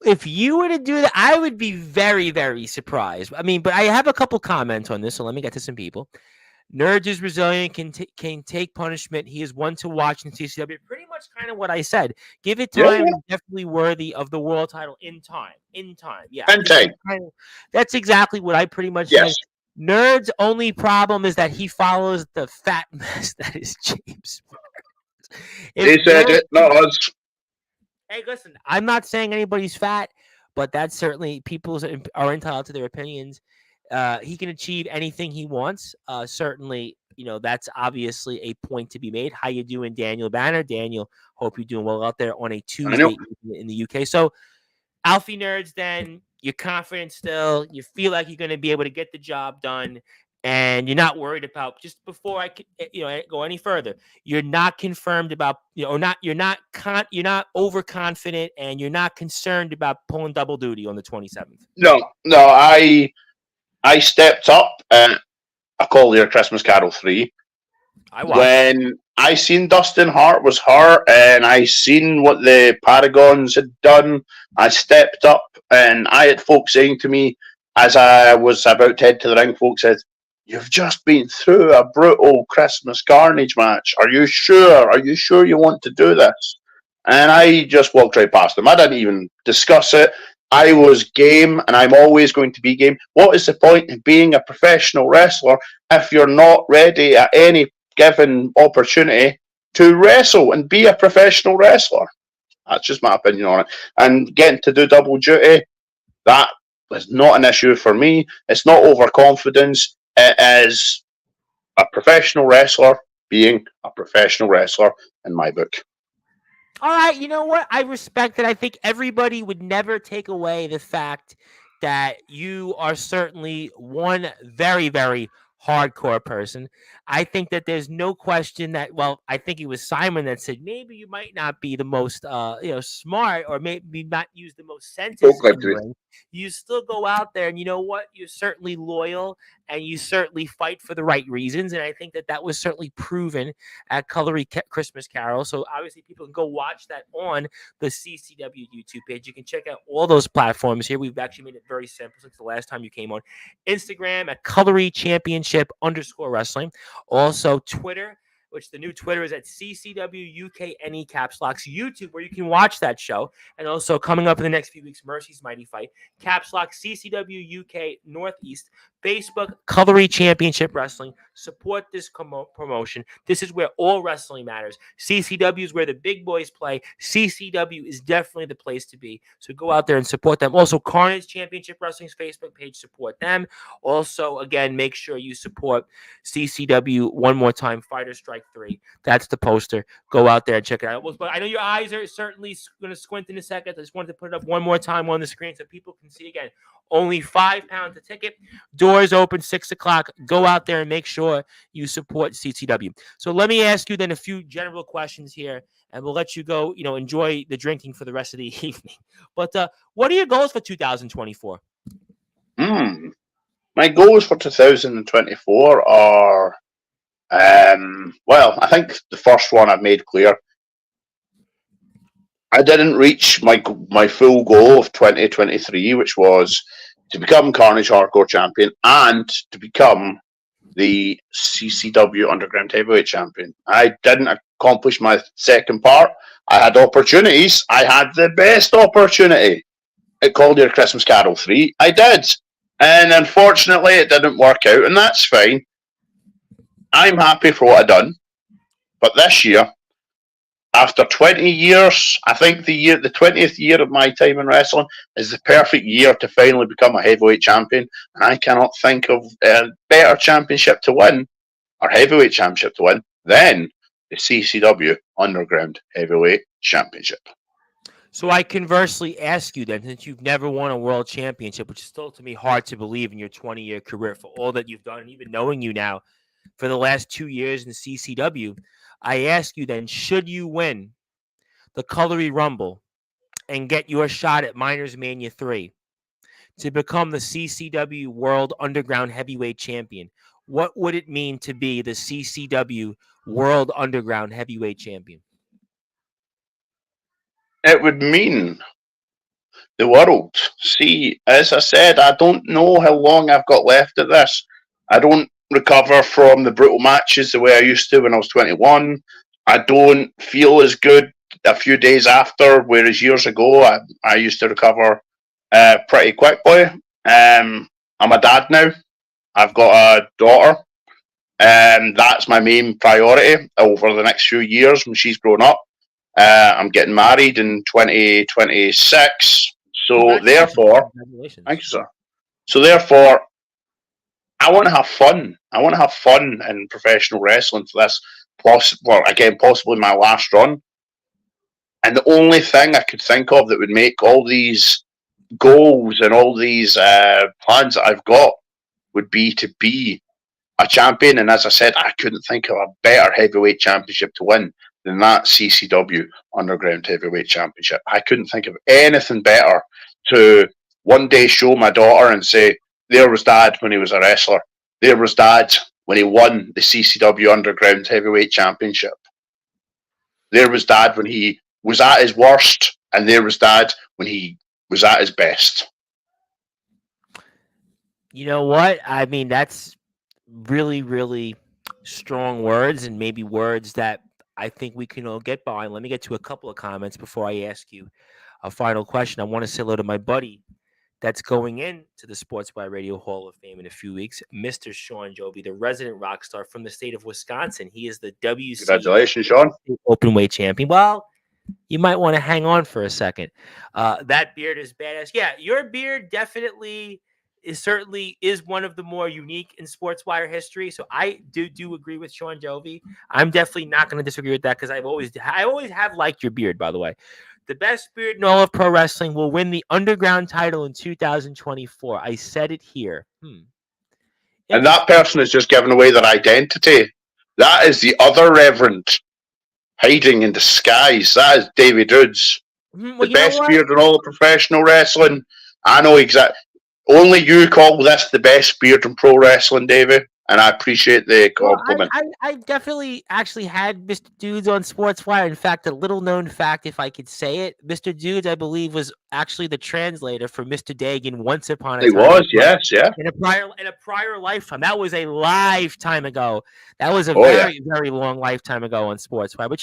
If you were to do that, I would be very, very surprised. I mean, but I have a couple comments on this, so let me get to some people. Nerds is resilient, can take punishment. He is one to watch in CCW. Pretty much kind of what I said. Give it time. Yeah. Definitely worthy of the world title in time. Yeah. In time. That's exactly what I pretty much said. Nerds' only problem is that he follows the fat mess that is James. He said it, not us. Hey, listen, I'm not saying anybody's fat, but that's certainly people are entitled to their opinions. He can achieve anything he wants. Certainly, that's obviously a point to be made. How you doing, Daniel Banner? Daniel, hope you're doing well out there on a I know. Tuesday in the UK. So, Alfie Nerds, then you're confident still. You feel like you're going to be able to get the job done, and you're not worried about. Just before I go any further, you're not confirmed about or not. You're not overconfident, and you're not concerned about pulling double duty on the 27th. No, no, I stepped up. I call it a Christmas Carol 3. I watched. When I seen Dustin Hart was hurt and I seen what the Paragons had done, I stepped up and I had folks saying to me as I was about to head to the ring, folks said, "You've just been through a brutal Christmas Carnage match. Are you sure? Are you sure you want to do this?" And I just walked right past them. I didn't even discuss it. I was game, and I'm always going to be game. What is the point of being a professional wrestler if you're not ready at any given opportunity to wrestle and be a professional wrestler? That's just my opinion on it. And getting to do double duty, that is not an issue for me. It's not overconfidence. It is a professional wrestler being a professional wrestler in my book. All right, you know what? I respect it. I think everybody would never take away the fact that you are certainly one very, very hardcore person. I think that there's no question that, well, I think it was Simon that said maybe you might not be the most, smart, or maybe not use the most senses in the ring. You still go out there, and you know what? You're certainly loyal, and you certainly fight for the right reasons. And I think that was certainly proven at Colory Christmas Carol. So obviously people can go watch that on the CCW YouTube page. You can check out all those platforms here. We've actually made it very simple since the last time you came on. Instagram at Colory Championship _wrestling. Also Twitter, which the new Twitter is at CCW UKNE caps locks. YouTube, where you can watch that show. And also coming up in the next few weeks, Mercy's Mighty Fight. Caps lock CCW UK Northeast. Facebook, Colory Championship Wrestling. Support this promotion. This is where all wrestling matters. CCW is where the big boys play. CCW is definitely the place to be. So go out there and support them. Also, Carnage Championship Wrestling's Facebook page, support them. Also, again, make sure you support CCW one more time, Fighter Strike 3. That's the poster. Go out there and check it out. But I know your eyes are certainly going to squint in a second. I just wanted to put it up one more time on the screen so people can see again. Only £5 a ticket. Doors open 6 o'clock. Go out there and make sure you support CCW. So let me ask you then a few general questions here, and we'll let you go, enjoy the drinking for the rest of the evening. But what are your goals for 2024? My goals for 2024 are, I think the first one I've made clear. I didn't reach my full goal of 2023, which was to become Carnage Hardcore Champion and to become the CCW Underground Heavyweight Champion. I didn't accomplish my second part. I had opportunities. I had the best opportunity. It called your Christmas Carol 3. I did. And unfortunately, it didn't work out, and that's fine. I'm happy for what I've done. But this year, after 20 years, I think the 20th year of my time in wrestling is the perfect year to finally become a heavyweight champion. And I cannot think of a better championship to win, or heavyweight championship to win, than the CCW Underground Heavyweight Championship. So I conversely ask you then, since you've never won a world championship, which is still to me hard to believe in your 20-year career for all that you've done, and even knowing you now for the last 2 years in CCW, I ask you then, should you win the Colory Rumble and get your shot at Miners Mania 3 to become the CCW World Underground Heavyweight Champion, what would it mean to be the CCW World Underground Heavyweight Champion? It would mean the world. See, as I said, I don't know how long I've got left at this. I don't recover from the brutal matches the way I used to when I was 21. I don't feel as good a few days after, whereas years ago I used to recover pretty quickly. I'm a dad now. I've got a daughter. That's my main priority over the next few years when she's grown up. I'm getting married in 2026. So therefore, thank you, sir. So therefore, I want to have fun. I want to have fun in professional wrestling for this, possibly my last run. And the only thing I could think of that would make all these goals and all these plans that I've got would be to be a champion. And as I said, I couldn't think of a better heavyweight championship to win than that CCW Underground Heavyweight Championship. I couldn't think of anything better to one day show my daughter and say, there was Dad when he was a wrestler. There was Dad when he won the CCW Underground Heavyweight Championship. There was Dad when he was at his worst, and there was Dad when he was at his best. You know what? I mean, that's really, really strong words, and maybe words that I think we can all get behind. Let me get to a couple of comments before I ask you a final question. I want to say hello to my buddy that's going into the Sportswire Radio Hall of Fame in a few weeks, Mr. Sean Joby, the resident rock star from the state of Wisconsin. He is the WC Congratulations, Sean. Openweight champion. Well, you might want to hang on for a second. That beard is badass. Yeah, your beard definitely certainly is one of the more unique in Sportswire history. So I do agree with Sean Joby. I'm definitely not going to disagree with that because I always have liked your beard, by the way. The best beard in all of pro wrestling will win the Underground title in 2024. I said it here. And that person has just given away their identity. That is the other Reverend hiding in disguise. That is Davey Doods. The best beard in all of professional wrestling. I know exactly. Only you call this the best beard in pro wrestling, Davey. And I appreciate the compliment. Well, I definitely actually had Mr. Dudes on Sportswire. In fact, a little known fact, if I could say it, Mr. Dudes, I believe, was actually the translator for Mr. Dagan once upon a time. He was, yes, yeah. In a prior lifetime. That was a lifetime ago. That was a very long lifetime ago on Sportswire. But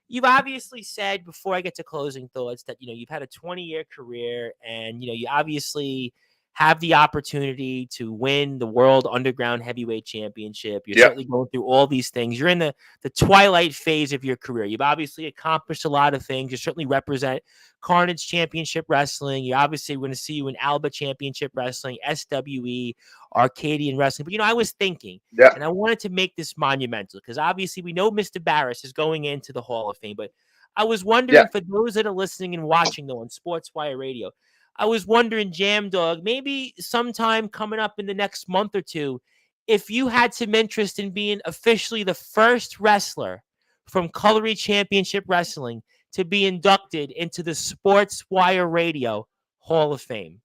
you've obviously said before I get to closing thoughts that you've had a 20-year career, and you obviously have the opportunity to win the World Underground Heavyweight Championship. You're certainly going through all these things. You're in the twilight phase of your career. You've obviously accomplished a lot of things. You certainly represent Carnage Championship Wrestling. You're obviously going to see you in Alba Championship Wrestling, SWE, Arcadian Wrestling. But, I was thinking, and I wanted to make this monumental because obviously we know Mr. Barris is going into the Hall of Fame. But I was wondering for those that are listening and watching, though, on Sportswire Radio, I was wondering, Jam Dog, maybe sometime coming up in the next month or two, if you had some interest in being officially the first wrestler from Colory Championship Wrestling to be inducted into the Sportswire Radio Hall of Fame.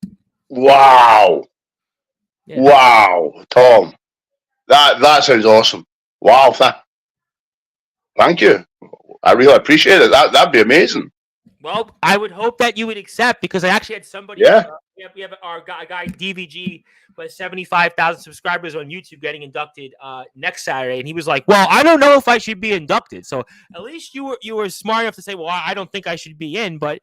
Wow. Yeah. Wow, Tom. That sounds awesome. Wow. Thank you. I really appreciate it. That'd be amazing. Well, I would hope that you would accept because I actually had somebody. We have our guy DVG with 75,000 subscribers on YouTube getting inducted next Saturday, and he was like, "Well, I don't know if I should be inducted." So at least you were smart enough to say, "Well, I don't think I should be in," but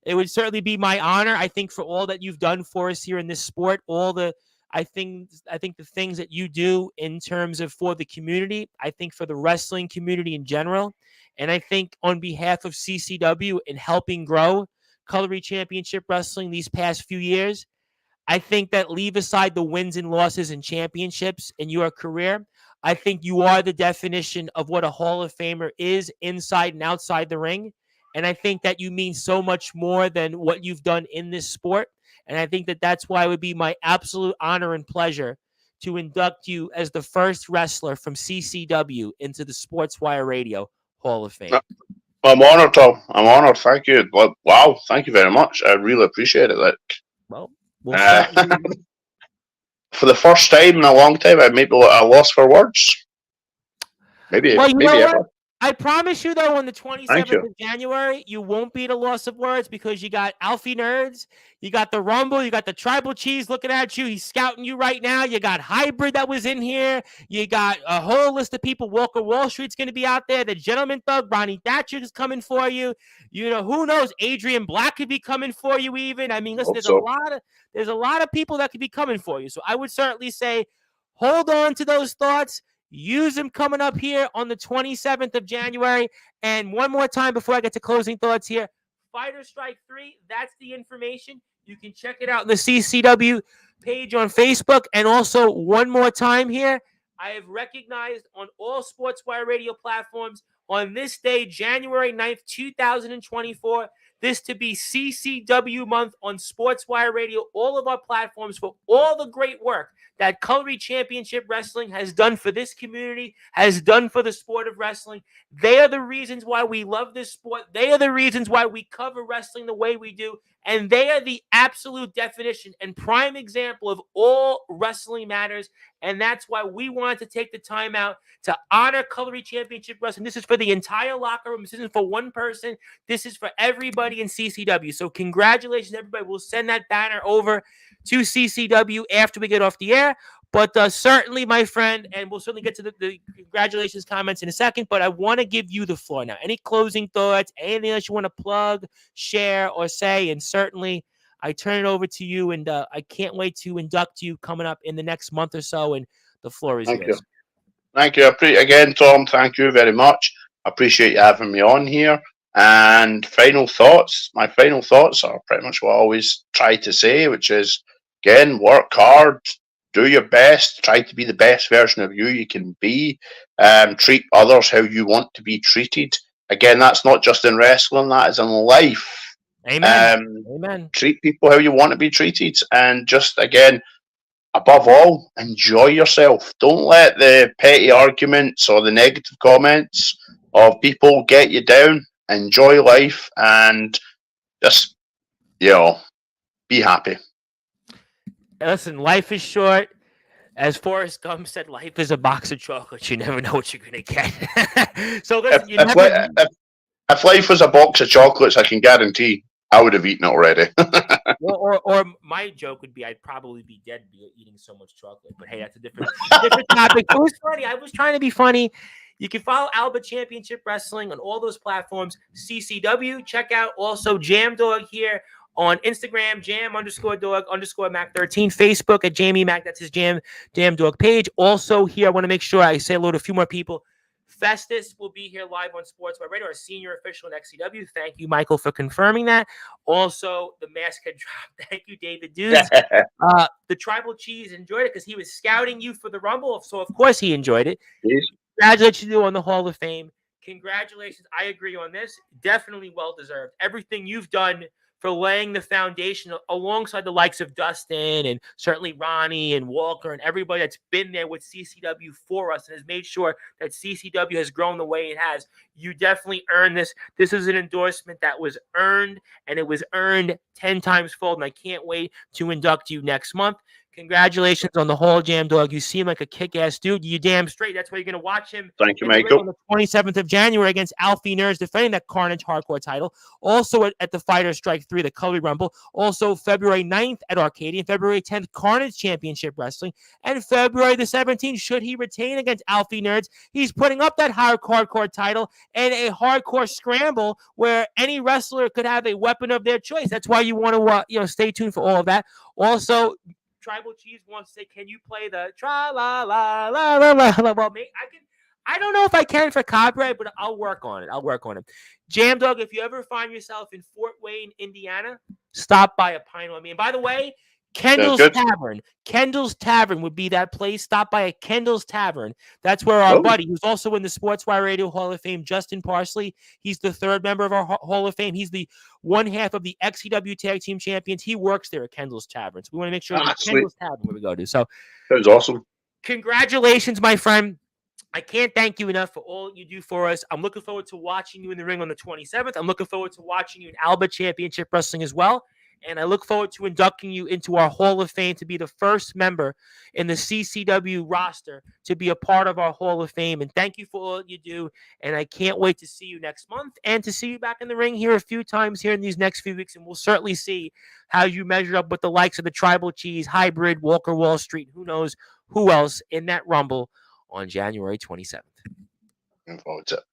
it would certainly be my honor. I think for all that you've done for us here in this sport, I think the things that you do in terms of for the community, I think for the wrestling community in general. And I think on behalf of CCW in helping grow Colory Championship Wrestling these past few years, I think that leave aside the wins and losses and championships in your career, I think you are the definition of what a Hall of Famer is inside and outside the ring. And I think that you mean so much more than what you've done in this sport. And I think that that's why it would be my absolute honor and pleasure to induct you as the first wrestler from CCW into the Sportswire Radio Hall of Fame. I'm honored, Tom. I'm honored. Thank you. Wow. Thank you very much. I really appreciate it. Well, for the first time in a long time, I maybe a loss for words. Maybe ever. I promise you, though, on the 27th of January, you won't be at a loss of words because you got Alfie Nerds, you got the Rumble, you got the Tribal Cheese looking at you. He's scouting you right now. You got Hybrid that was in here. You got a whole list of people. Walker Wall Street's going to be out there. The Gentleman Thug, Ronnie Thatcher is coming for you. Who knows? Adrian Black could be coming for you even. I mean, listen, there's a lot of people that could be coming for you. So I would certainly say hold on to those thoughts. Use them coming up here on the 27th of January. And one more time before I get to closing thoughts here, Fighter Strike 3, that's the information. You can check it out in the CCW page on Facebook. And also, one more time here, I have recognized on all Sportswire radio platforms on this day, January 9th, 2024, this to be CCW month on Sportswire Radio, all of our platforms, for all the great work that Cutlery Championship Wrestling has done for this community, has done for the sport of wrestling. They are the reasons why we love this sport. They are the reasons why we cover wrestling the way we do. And they are the absolute definition and prime example of all wrestling matters. And that's why we wanted to take the time out to honor Cutlery Championship Wrestling. This is for the entire locker room. This isn't for one person. This is for everybody in CCW. So congratulations, everybody. We'll send that banner over to CCW after we get off the air. But certainly, my friend, and we'll certainly get to the congratulations comments in a second, but I want to give you the floor now. Any closing thoughts, anything else you want to plug, share, or say? And certainly, I turn it over to you, and I can't wait to induct you coming up in the next month or so, and the floor is yours. Thank you. Again, Tom, thank you very much. I appreciate you having me on here. And final thoughts. My final thoughts are pretty much what I always try to say, which is, again, work hard, do your best, try to be the best version of you can be, treat others how you want to be treated. Again, that's not just in wrestling, that is in life. Amen. Amen. Treat people how you want to be treated, and just, again, above all, enjoy yourself. Don't let the petty arguments or the negative comments of people get you down. Enjoy life and just, be happy. Listen, life is short. As Forrest Gump said, life is a box of chocolates. You never know what you're going to get. So listen, if life was a box of chocolates, I can guarantee I would have eaten it already. or my joke would be I'd probably be dead eating so much chocolate. But hey, that's a different topic. It was funny. I was trying to be funny. You can follow Alba Championship Wrestling on all those platforms. CCW. Check out also Jam Dog here on Instagram, jam_dog_Mac13. Facebook at Jamie Mac. That's his Jam Dog page. Also here, I want to make sure I say hello to a few more people. Festus will be here live on Sportswire Radio, our senior official in XCW. Thank you, Michael, for confirming that. Also, the mask had dropped. Thank you, David Dudes. The Tribal Cheese enjoyed it because he was scouting you for the Rumble, so of course he enjoyed it. Yes. Congratulations on the Hall of Fame. Congratulations. I agree on this. Definitely well-deserved. Everything you've done for laying the foundation alongside the likes of Dustin and certainly Ronnie and Walker and everybody that's been there with CCW for us and has made sure that CCW has grown the way it has. You definitely earned this. This is an endorsement that was earned, and it was earned 10 times fold, and I can't wait to induct you next month. Congratulations on the whole, Jam Dog. You seem like a kick-ass dude. You damn straight. That's why you're going to watch him. Thank you, Michael. On the 27th of January against Alfie Nerds, defending that Carnage Hardcore title. Also at the Fighter Strike 3, the Cutlery Rumble. Also February 9th at Arcadian. February 10th, Carnage Championship Wrestling. And February the 17th, should he retain against Alfie Nerds, he's putting up that hardcore title and a hardcore scramble where any wrestler could have a weapon of their choice. That's why you want to stay tuned for all of that. Also, Tribal Cheese wants to say, can you play the tra-la-la-la-la-la? Well, I don't know if I can for copyright, but I'll work on it. Jam Dog, if you ever find yourself in Fort Wayne, Indiana, stop by a pint on me. And by the way, Kendall's Tavern would be that place. Stop by a Kendall's Tavern. That's where our buddy, who's also in the Sportswire Radio Hall of Fame, Justin Parsley, he's the third member of our Hall of Fame. He's the one half of the XCW Tag Team Champions. He works there at Kendall's Tavern. So we want to make sure that Kendall's Tavern where we go to. So that was awesome. Congratulations, my friend. I can't thank you enough for all you do for us. I'm looking forward to watching you in the ring on the 27th. I'm looking forward to watching you in Alba Championship Wrestling as well. And I look forward to inducting you into our Hall of Fame to be the first member in the CCW roster to be a part of our Hall of Fame. And thank you for all you do. And I can't wait to see you next month and to see you back in the ring here a few times here in these next few weeks. And we'll certainly see how you measure up with the likes of the Tribal Cheese, Hybrid, Walker Wall Street, who knows who else in that Rumble on January 27th. Looking forward to it.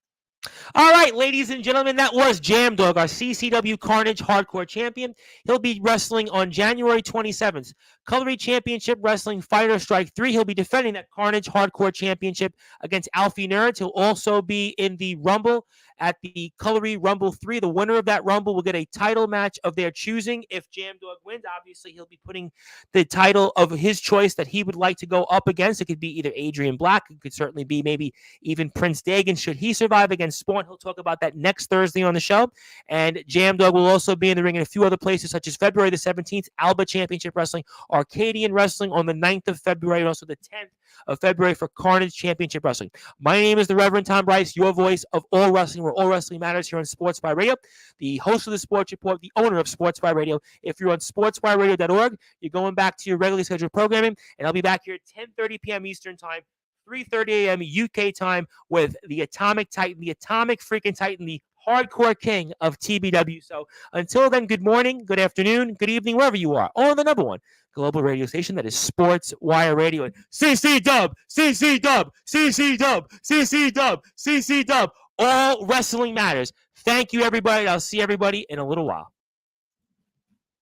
All right, ladies and gentlemen, that was Jam Dog, our CCW Carnage Hardcore Champion. He'll be wrestling on January 27th. Cutlery Championship Wrestling Fighter Strike 3. He'll be defending that Carnage Hardcore Championship against Alfie Nerds. He'll also be in the Rumble at the Cutlery Rumble 3. The winner of that Rumble will get a title match of their choosing. If Jam Dog wins, obviously he'll be putting the title of his choice that he would like to go up against. It could be either Adrian Black. It could certainly be maybe even Prince Dagan. Should he survive against Spawn, he'll talk about that next Thursday on the show. And Jam Dog will also be in the ring in a few other places, such as February the 17th, Alba Championship Wrestling, Arcadian Wrestling on the 9th of February, and also the 10th of February for Carnage Championship Wrestling. My name is the Reverend Tom Bryce, your voice of all wrestling, where all wrestling matters here on Sportswire Radio, the host of the Sports Report, the owner of Sportswire Radio. If you're on sportswireradio.org, you're going back to your regularly scheduled programming, and I'll be back here at 10:30 p.m. Eastern Time, 3:30 a.m. UK time with the Atomic Titan, the Atomic freaking Titan, the hardcore king of TBW. So until then, good morning, good afternoon, good evening, wherever you are, on the number one global radio station that is Sportswire Radio. And CC Dub, CC Dub, CC Dub, CC Dub, CC Dub. All wrestling matters. Thank you, everybody. I'll see everybody in a little while.